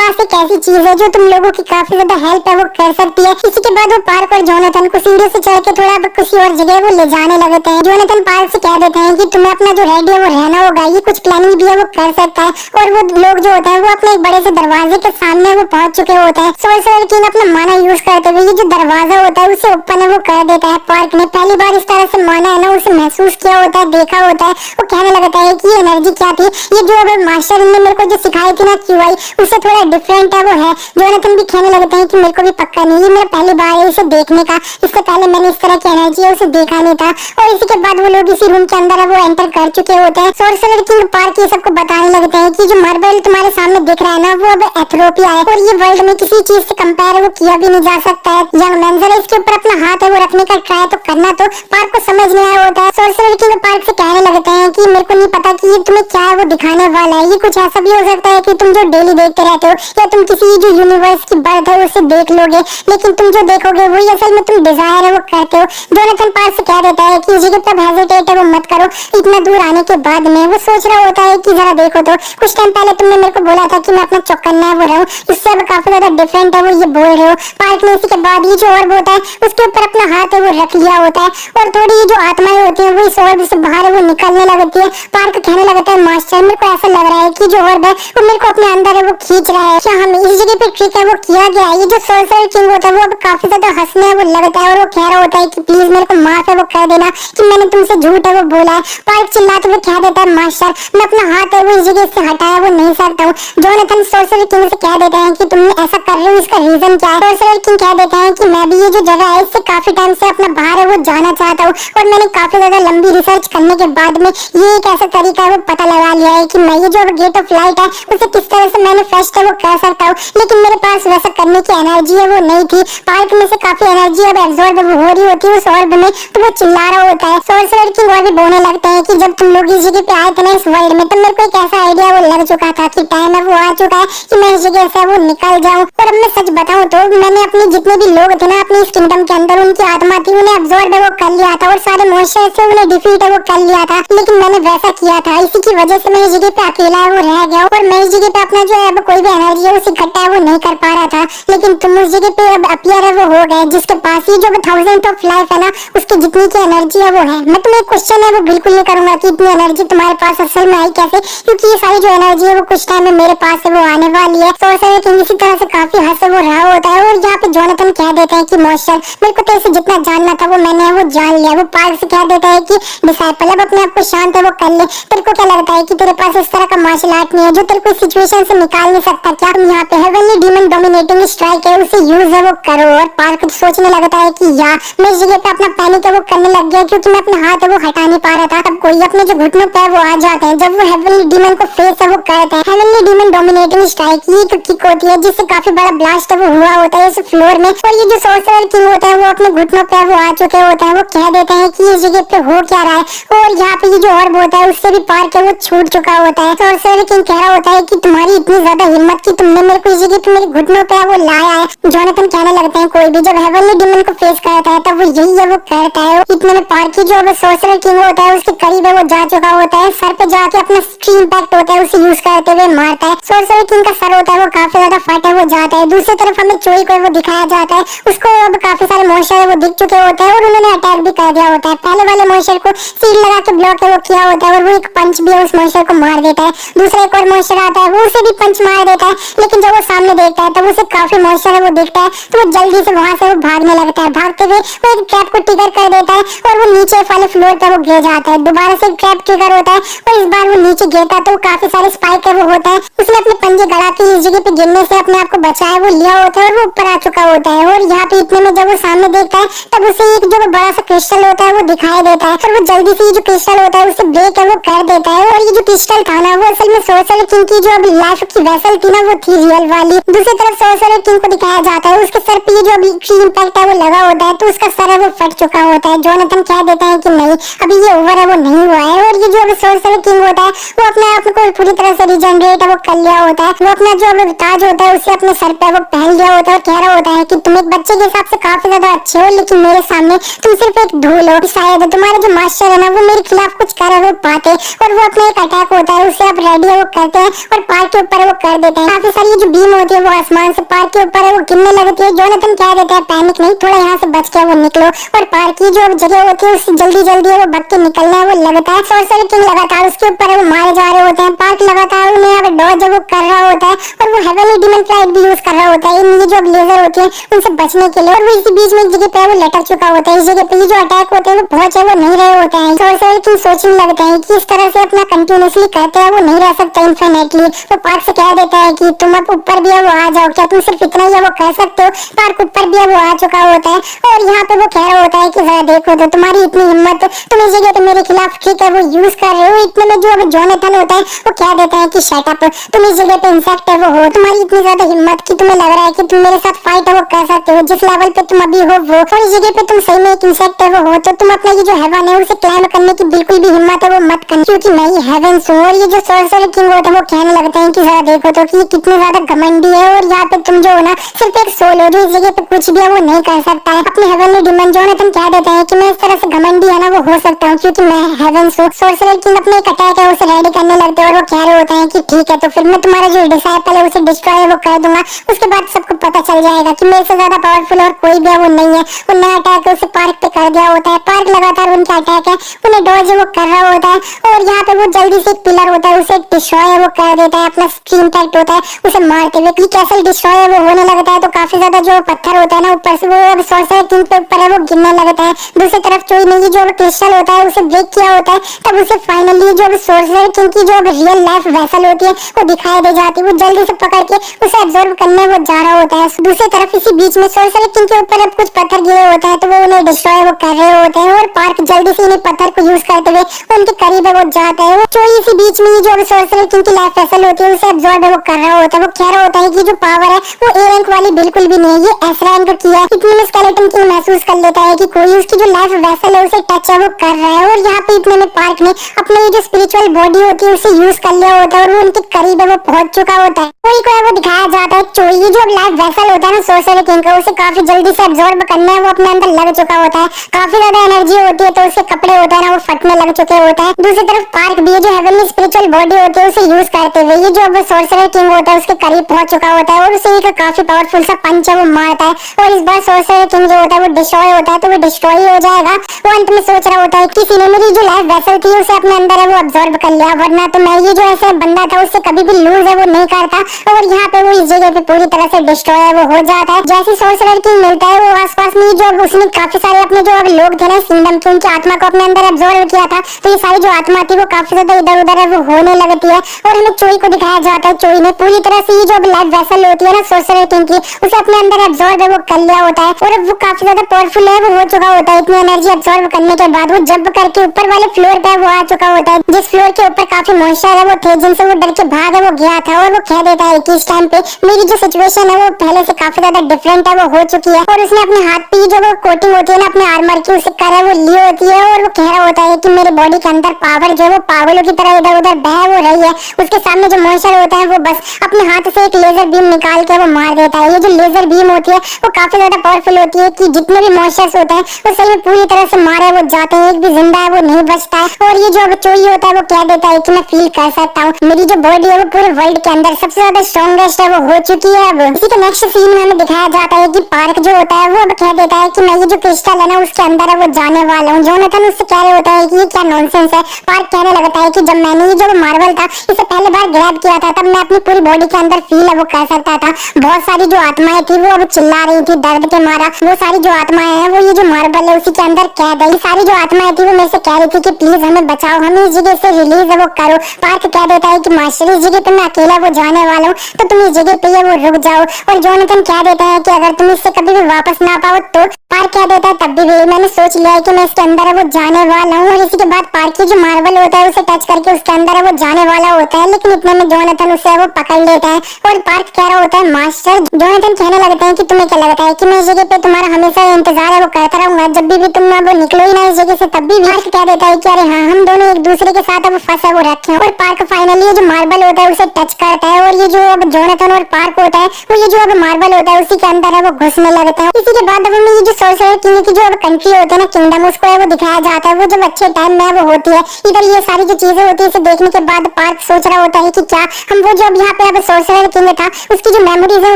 पास एक ऐसी चीज है जो तुम लोगों की काफी ज्यादा हेल्प है वो कर सकती है। इसी के बाद वो पार्क और जोनाथन को सीढ़ी से चढ़ के थोड़ा किसी और जगह वो ले जाने लगते हैं। जोनाथन पार्क से कह देते हैं कि तुम्हें अपना जो रेडी है वो रहना होगा, ये कुछ प्लानिंग भी है वो कर सकता है, और वो लोग जो होते हैं वो अपने एक बड़े से दरवाजे के सामने वो पहुंच चुके होते हैं। सोर्सरर किंग अपना माना यूज करते हुए ये जो दरवाजा होता है उसे ओपन है वो कर देता है। पार्क ने पहली बार इस तरह से माना है ना उसे महसूस किया होता है, देखा होता है, वो कहने लगता है कि ये एनर्जी क्या थी, ये जो अब मास्टर ने मेरे को जो सिखाई थी ना क्यूआई उससे थोड़ा डिफरेंट है वो है। जोनाथन भी कहने लगते हैं कि मेरे को भी पक्का नहीं, ये मेरा पहली बार है इसे देखने का, इससे पहले मैंने इस तरह की एनर्जी है उसे देखा नहीं था। और इसी के बाद वो लोग इसी रूम के अंदर है वो एंटर कर चुके होते हैं। सोर्सरर किंग पार्क ये सबको बताने लगते हैं कि जो मार्बल तुम्हारे सामने दिख रहा है ना वो अब एथरोपिया है, और ये वर्ल्ड में किसी चीज से कंपेयर वो किया भी नहीं जा सकता है। यंग मैंजर इसके ऊपर अपना हाथ है वो रखने का ट्राई तो करना तो पार्क को समझ नहीं आया होता है। सोर्सरर किंग पार्क से कहने लगते हैं कि मेरे को नहीं पता कि ये तुम्हें क्या है वो दिखाने वाला है, ये कुछ ऐसा भी हो सकता है कि तुम जो डेली देखते रहते हो या तुम किसी जो यूनिवर्स की बर्थ है उसे देख लोगे, लेकिन तुम जो देखोगे वही असल में तुम डिजायर है वो करते हो। जोनाथन पार्क से कह देता है कि इस जगह पर हेजिटेट है वो मत करो, इतना दूर आने के बाद में वो सोच रहा होता है कि जरा देखो तो कुछ टाइम पहले तुमने मेरे को बोला था कि मैं अपना चौकन्ना है वो रहूं, इससे अब काफी ज्यादा डिफरेंट है वो ये बोल रहे हो। पार्क ने इसी के बाद ये जो ऑर्ब होता है उसके ऊपर अपना हाथ है वो रख लिया होता है, और थोड़ी ये जो आत्माएं होती है वो इस ऑर्ब से बाहर है वो निकलने लगती है। पार्क कहने लगता है मास्टर मेरे को ऐसा लग रहा है कि जो ऑर्ब है वो मेरे को अपने अंदर है वो खींच रहा है, क्या हम इस जगह पे ट्रिक है वो किया गया है। ये जो सोर्सरर किंग होता है वो अब काफी ज्यादा हंसने है वो लगता है, और वो कह रहा होता है कि प्लीज मेरे को माफ है वो कर देना कि मैंने तुमसे झूठ है वो बोला है। पार्क चिल्लाते हुए कह देता है मास्टर मैं अपना हाथ है वो इस जगह से हटाया वो नहीं सकता हूँ। जोनाथन सोर्सरर किंग से कह देते हैं कि तुम ऐसा कर रहे हो इसका रीजन क्या है। सोर्सरर किंग कह देते हैं कि मैं भी ये जो जगह है इससे काफी टाइम से अपना बाहर है वो जाना चाहता हूँ, और मैंने काफी ज्यादा लंबी रिसर्च करने के बाद में ये एक ऐसा तरीका है वो पता लगा लिया है कि मैं ये जो गेट ऑफ लाइट है उसे किस तरह से मैनिफेस्ट है वो कर सकता हूँ, लेकिन मेरे पास वैसा करने की एनर्जी है वो नहीं थी। पार्क में से काफी एनर्जी अब एब्जॉर्ब हो रही होती है उस ऑर्ब में, तो वो चिल्ला रहा होता है। सोर्सरर किंग और भी बोलने लगते हैं कि जब तुम लोग इस जगह पे आए थे ना इस वर्ल्ड में, तो मेरे को एक ऐसा आइडिया वो लग चुका था कि टाइम है वो आ चुका है कि मैं इस जगह से वो निकल जाऊं। और अब मैं सच बताऊं तो मैंने अपने जितने भी लोग थे ना अपने इस किंगडम के अंदर उनकी आत्मा थी उन्हें एब्जॉर्ब है वो कर लिया था, और सारे मॉन्स्टर से उन्हें डिफीट है वो कर लिया था, लेकिन मैंने वैसा किया था, इसी की वजह से मैं इस जगह पे अकेला है वो रह गया, और मैं इस जगह पे अपना जो है अब कोई भी एनर्जी है उसे इकट्ठा है वो नहीं कर पा रहा था, लेकिन तुम उस जगह पे अब अपीयर है वो हो गए जिसके पास ही जो 1000 ऑफ लाइफ है ना उसकी जितनी की एनर्जी है वो है। मैं तुम्हें क्वेश्चन है वो बिल्कुल नहीं करूंगा कि इतनी एनर्जी तुम्हारे पास असल में आई कैसे, क्योंकि ये सारी जो एनर्जी है वो कुछ टाइम में मेरे पास है वो आने वाली है। सोर्सरर किंग इसी तरह से काफी हंस वो रहा होता है, और यहाँ पे जोनाथन कह देते हैं कि मास्टर मेरे को तेरे से जितना जानना था वो मैंने वो जान लिया। वो पार्क से कह देता है कि डिसाइपल अब अपने आप को शांत है वो कर ले, तेरे को क्या लगता है कि तेरे पास इस तरह का मार्शल आर्ट नहीं है जो तेरे को सिचुएशन से निकाल नहीं सकता क्या? तुम यहाँ पे हेवनली डीमन डोमिनेटिंग स्ट्राइक है उसे यूज है वो करो। और पार्क सोचने लगता है कि यार मैं इस जगह पे अपना पैनिक है वो करने लग गया क्योंकि मैं अपना हाथ है वो हटा नहीं पा रहा था। तब कोई अपने जो घुटनों पे वो आ जाते हैं जब वो हेवनली डीमन को फेस है वो करते हैं। हेवनली डीमन डोमिनेटिंग स्ट्राइक ये एक किक होती है जिससे काफी बड़ा ब्लास्ट है वो हुआ होता है इस फ्लोर में, और ये जो सोर्सरर किंग होता है वो अपने घुटनों पे वो आ चुके होते हैं। वो कह देते हैं कि इस जगह पे हो क्या रहा है, और यहाँ पे ये जो ऑर्ब होता है उससे भी पार्क है वो छूट चुका होता है। सोर्सरर किंग कह रहा होता है कि तुम्हारी इतनी ज्यादा हिम्मत की तुमने मेरे को इस जगह पे मेरे घुटनों पे वो लाया है। जोनाथन कहने लगते हैं कोई भी जब हेवनली डीमन को फेस करता है तब वो यही है वो करता है। इतने में पार्क की जो सोर्सरर किंग होता है उसके करीब है वो जा चुका होता है, सर पे जाके अपना स्ट्रीम इम्पैक्ट होता है उसे यूज करते हुए मारता है। सोर्सरर किंग का सर होता है वो काफी ज्यादा फटा वो जाता है। दूसरी तरफ हमें चोई को वो दिखाया जाता है, उसको अब काफी सारे मॉन्स्टर वो दिख चुके होते हैं और उन्होंने अटैक भी कर दिया होता है। पहले वाले मॉन्स्टर को सील लगा के ब्लॉक है वो किया होता है और वो एक पंच भी उस मॉन्स्टर को मार देता है। दूसरा एक और मॉन्स्टर आता है वो उसे भी पंच मार देता है, लेकिन जब वो सामने देखता है तब उसे काफी मॉन्स्टर वो वो देखता है तो वो जल्दी से वहाँ से वो भागने लगता है। भागते हुए वो एक ट्रैप को ट्रिगर कर देता है और वो नीचे वाले फ्लोर पे वो गिर जाता है। दोबारा से ट्रैप ट्रिगर होता है और इस बार वो नीचे गिरता है तो काफी सारे स्पाइक है वो होता है। उसने अपने पंजे गड़ा के इस जगह पे गिरने से अपने आप को बचाया वो लिया होता है और वो ऊपर आ चुका होता है। और यहाँ पे इतने में जब वो सामने देखता है तब उसे एक जो बड़ा सा क्रिस्टल होता है वो दिखाई देता है और वो जल्दी से ये जो क्रिस्टल होता है उसे ब्रेक है वो कर देता है। और ये जो क्रिस्टल था ना वो असल में सोर्सर किंग की जो अभी लाइफ की वेसल थी ना वो थी रियल वाली। दूसरी तरफ सोर्सर किंग को दिखाया जाता है उसके सर पे ये जो अभी इम्पैक्ट है वो लगा होता है तो उसका सर है वो फट चुका होता है। जोनाथन कह देता है कि नहीं अभी ये ओवर है वो नहीं हुआ है। और ये जो अभी सोर्सर किंग होता है वो अपने आप को पूरी तरह से रिजनरेट है वो कर लिया होता है। वो अपना जो अभी ताज होता है उसे अपने सर पे वो पहन लिया होता है और कह रहा होता है कि तुम एक बच्चे के हिसाब से काफी ज्यादा अच्छे हो लेकिन मेरे सामने तुम सिर्फ एक धूल हो। शायद तुम्हारे जो मास्टर है ना वो मेरे खिलाफ कुछ कर वो पाते और वो अपना एक अटैक होता है उसे आप रेडी है वो करते हैं और पार्क के ऊपर वो कर देते हैं। काफी सारी जो बीम होती है वो आसमान से पार्क के ऊपर है वो गिरने लगती है। जोनाथन कह देता है पैनिक नहीं थोड़ा यहाँ से बच के वो निकलो और पार्क की जो जगह होती है उससे जल्दी जल्दी वो भाग के निकलना है वो लगता है। सोर्सर किंग लगातार उसके ऊपर वो मारे जा रहे होते हैं। पार्क लगातार उन्हें अब डॉज वो कर रहा होता है और वो हेवनली डीमन फ्लाइट भी यूज कर रहा होता है ये जो लेजर होती है उनसे बचने के लिए। और वो इसी बीच में एक जगह पे वो लटक चुका होता है। इस जगह पे ये जो अटैक होते हैं वो पहुंचे वो नहीं रहे होते हैं। सोर्सर किंग सोचने लगते हैं कि इस तरह से अपना कंटिन्यूअसली कहते हैं वो नहीं रह सकता इनफिनिटली। वो पार्क से कह देता है कि तुम अब ऊपर भी है वो आ जाओ क्या तुम सिर्फ इतना ही है वो कर सकते हो। पार्क ऊपर भी है वो आ चुका होता है और यहाँ पे वो कह रहा होता है कि जरा देखो तो तुम्हारी इतनी हिम्मत तुम इस जगह पे मेरे खिलाफ ठीक है वो यूज कर रहे हो। इतने में जो अब जोनाथन होता है वो कह देता है कि शट अप तुम इस जगह पे इंसेक्ट है वो हो। तुम्हारी इतनी ज्यादा हिम्मत कि तुम्हें लग रहा है कि तुम मेरे साथ फाइट है वो कर सकते हो जिस लेवल पे तुम अभी हो वो। और इस जगह पे तुम सही में एक इंसेक्ट है वो हो तो तुम अपना ये जो हेवन है उसे क्लाइम करने की बिल्कुल भी हिम्मत है वो मत करना क्योंकि मैं ही हेवन हूँ। और ये जो सोर्सर किंग होता है वो कहने लगते हैं कि जरा देखो तो कि कितने ज्यादा घमंडी है और यहाँ पे तुम जो हो ना सिर्फ एक सोल हो जो इस जगह पे कुछ भी है वो नहीं कर सकता है। अपने हेवनली डिमन जोनाथन कह देते हैं कि मैं इस तरह से घमंडी है ना वो हो सकता हूँ क्योंकि मैं हेवन हूँ। सोर्सर किंग अपने एक अटैक है उसे रेडी करने लगते हैं और वो कह रहे होते हैं कि ठीक है तो फिर मैं तुम्हारा जो डिसाइपल है उसे डिस्ट्रॉय वो कर दूंगा। उसके बाद सबको पता चल जाएगा कि मेरे से ज्यादा पावरफुल और कोई भी है वो नहीं है। वो नया अटैक है उसे पार्क पे कर दिया होता है। पार्क लगातार उनका अटैक है उन्हें डॉज वो कर रहा होता है और यहाँ पे वो जल्दी से एक पिलर होता है उसे डिस्ट्रॉय वो कर देता है। अपना स्क्रीन इम्पैक्ट होता है उसे मारते हुए कैसल डिस्ट्रॉय वो होने लगता है तो काफी ज्यादा जो पत्थर होता है ना ऊपर से वो सोर्सर किंग के ऊपर है वो गिरने लगता है। दूसरी तरफ चोई ने जो क्रिस्टल होता है उसे ब्रेक किया होता है तब उसे फाइनली जो सोर्सर किंग की जो रियल लाइफ वेसल होती है वो दिखाई दे जाती है। वो जल्दी से पकड़ के उसे एब्जॉर्ब करने वो जा रहा होता है। दूसरी तरफ इसी बीच में सोर्सर किंग के ऊपर अब कुछ पत्थर गिरे होते हैं तो वो उन्हें डिस्ट्रॉय वो कर रहे होते हैं और पार्क जल्दी से इन्हें पत्थर को यूज करते हुए उनके करीब वो जाता है। चोई इसी बीच में जो सोर्सर किंग की लाइफ वेसल होती है उसे एब्जॉर्ब वो कर रहा होता है। वो कह रहा होता है कि जो पावर है वो ए रैंक वाली बिल्कुल भी नहीं है ये एस रैंक की है। इतने में स्केलेटन किंग महसूस कर लेता है कि कोई उसकी जो लाइफ वेसल है उसे टच है वो कर रहा है। और यहाँ पे इतने में पार्क ने अपने ये जो स्पिरिचुअल बॉडी होती है उसे यूज कर लिया होता है और वो उनके करीब है वो पहुंच चुका होता है। कोई को वो दिखाया जाता है चोई ये जो लाइफ वेसल होता है ना सोर्सर किंग का उसे काफी जल्दी से एब्जॉर्ब करना है वो अपने अंदर लग चुका होता है। काफी ज्यादा एनर्जी होती है तो उसके कपड़े होते हैं ना वो फटने लग चुके होते हैं। दूसरी तरफ पार्क भी जो हेवनली स्पिरिचुअल बॉडी होती है उसे यूज करते हुए ये जो अब सोर्सर किंग होता है उसके करीब पहुंच चुका होता है और उसे एक काफी पावरफुल सा पंच है वो मारता है और इस बार सोर्सर किंग जो होता है वो डिस्ट्रॉय होता है तो वो डिस्ट्रॉय हो जाएगा। वो अंत में सोच रहा होता है कि किसी ने मेरी जो लाइफ वेसल थी उसे अपने अंदर है वो अब्सॉर्ब कर लिया वरना तो मैं ये जो ऐसे बंदा था उससे कभी भी लूज है वो नहीं करता। और यहाँ पे वो इस जगह पे पूरी तरह से डिस्ट्रॉय वो हो जाता है। जैसे सोर्सर किंग मिलता है वो आसपास में जो उसने काफी सारे अपने जो लोग थे ना किंगडम के उनकी आत्मा को अपने अंदर अब्सॉर्ब किया था तो ये सारी जो आत्मा थी वो काफी ज्यादा इधर उधर है वो होने लगती है। और हमें चोई को दिखाया जाता है चोई ने पूरी तरह से ये जो लाइफ वेसल होती है ना सोर्सर किंग की उसे अपने अंदर अब्सॉर्ब वो कर लिया होता है और वो काफी ज्यादा पावरफुल है वो हो चुका होता है। इतनी एनर्जी अब्सॉर्ब करने के बाद वो जंप करके ऊपर वाले फ्लोर पे वो आ चुका होता है जिस फ्लोर के ऊपर काफी मॉन्स्टर है वो थे जिनसे वो डर के भाग है वो गया था। और वो कह देता है कि इस टाइम पे मेरी जो सिचुएशन है वो पहले से काफी ज्यादा डिफरेंट है वो हो चुकी है। और उसने अपने हाथ पे जो वो कोटिंग होती है ना अपने आर्मर की उसे कर वो ली होती है और वो कह रहा होता है कि मेरे बॉडी के अंदर पावर जो है वो पागलों की तरह इधर उधर बह वो रही है। उसके सामने जो मॉन्स्टर होता है वो बस अपने हाथ से एक लेजर बीम निकाल के वो मार देता है। ये जो लेजर बीम होती है वो काफी ज्यादा पावरफुल होती है कि जितने भी मॉन्स्टर्स होते हैं वो सही में पूरी तरह से मारे वो जाते हैं एक भी जिंदा है वो नहीं बचता है। और ये जो चोई होता है वो कह देता है कि मैं फील कर सकता हूँ मेरी जो बॉडी है वो पूरे वर्ल्ड के अंदर सबसे ज्यादा स्ट्रॉन्गेस्ट है वो हो चुकी है। अब इसी के नेक्स्ट सीन में हमें दिखाया जाता है कि पार्क जो होता है वो अब कह देता है कि मैं ये जो क्रिस्टल है ना उसके अंदर है वो जाने वाला हूँ। जोनाथन उससे कह रहे होता है कि ये क्या नॉनसेंस है। पार्क कहने लगता है कि जब मैंने ये जो मार्बल था इसे पहले बार ग्रैब किया था तब मैं अपनी पूरी बॉडी के अंदर फील है वो कर सकता था। बहुत सारी जो आत्माएं थी वो अब चिल्ला रही थी दर्द के मारा। वो सारी जो आत्माएं हैं वो ये जो मार्बल है उसी के अंदर कैद है। ये सारी जो आत्माएं थी वो मेरे से कह रही थी कि प्लीज हमें बचाओ, हमें इस जगह से रिलीज है वो करो। पार्क कह देता है कि मास्टर इस जगह पे मैं अकेला वो जाने वाला हूँ तो तुम इस जगह पे वो रुक जाओ। और जोनाथन कह देता है कि अगर तुम इससे कभी भी वापस ना पाओ तो पार्क कह देता है तब भी मैंने सोच लिया है कि मैं इसके अंदर है वो जाने वाला हूँ। और इसी के बाद पार्क की जो मार्बल होता है उसे टच करके उसके अंदर है वो जाने वाला होता है, लेकिन इतने में जोनाथन उसे वो पकड़ लेता है और पार्क कह रहा होता है मास्टर। जोनाथन कहने लगता है कि तुम्हें क्या लगता है कि मैं इस जगह पे तुम्हारा हमेशा इंतजार है वो करता रहूंगा, जब भी तुम वो निकलो ही ना इस जगह से तब भी। पार्क कह देता है कि अरे हाँ हम दोनों एक दूसरे के साथ अब फंसे वो रखे। और पार्क फाइनली जो मार्बल होता है उसे टच करता है और ये जो अब जोनाथन और पार्क होता है वो ये जो अब मार्बल होता है उसी के अंदर है वो घुसने लगता है। इसी के बाद अब हमें ये जो सोर्सरर किंग की जो अब कंट्री होती है ना किंगडम उसको है वो दिखाया जाता है। वो जब अच्छे टाइम में वो होती है इधर ये सारी जो चीजें होती है इसे देखने के बाद पार्क सोच रहा होता है कि क्या हम वो जो अब यहाँ पे अब सोर्सरर किंग था उसकी जो मेमोरीज है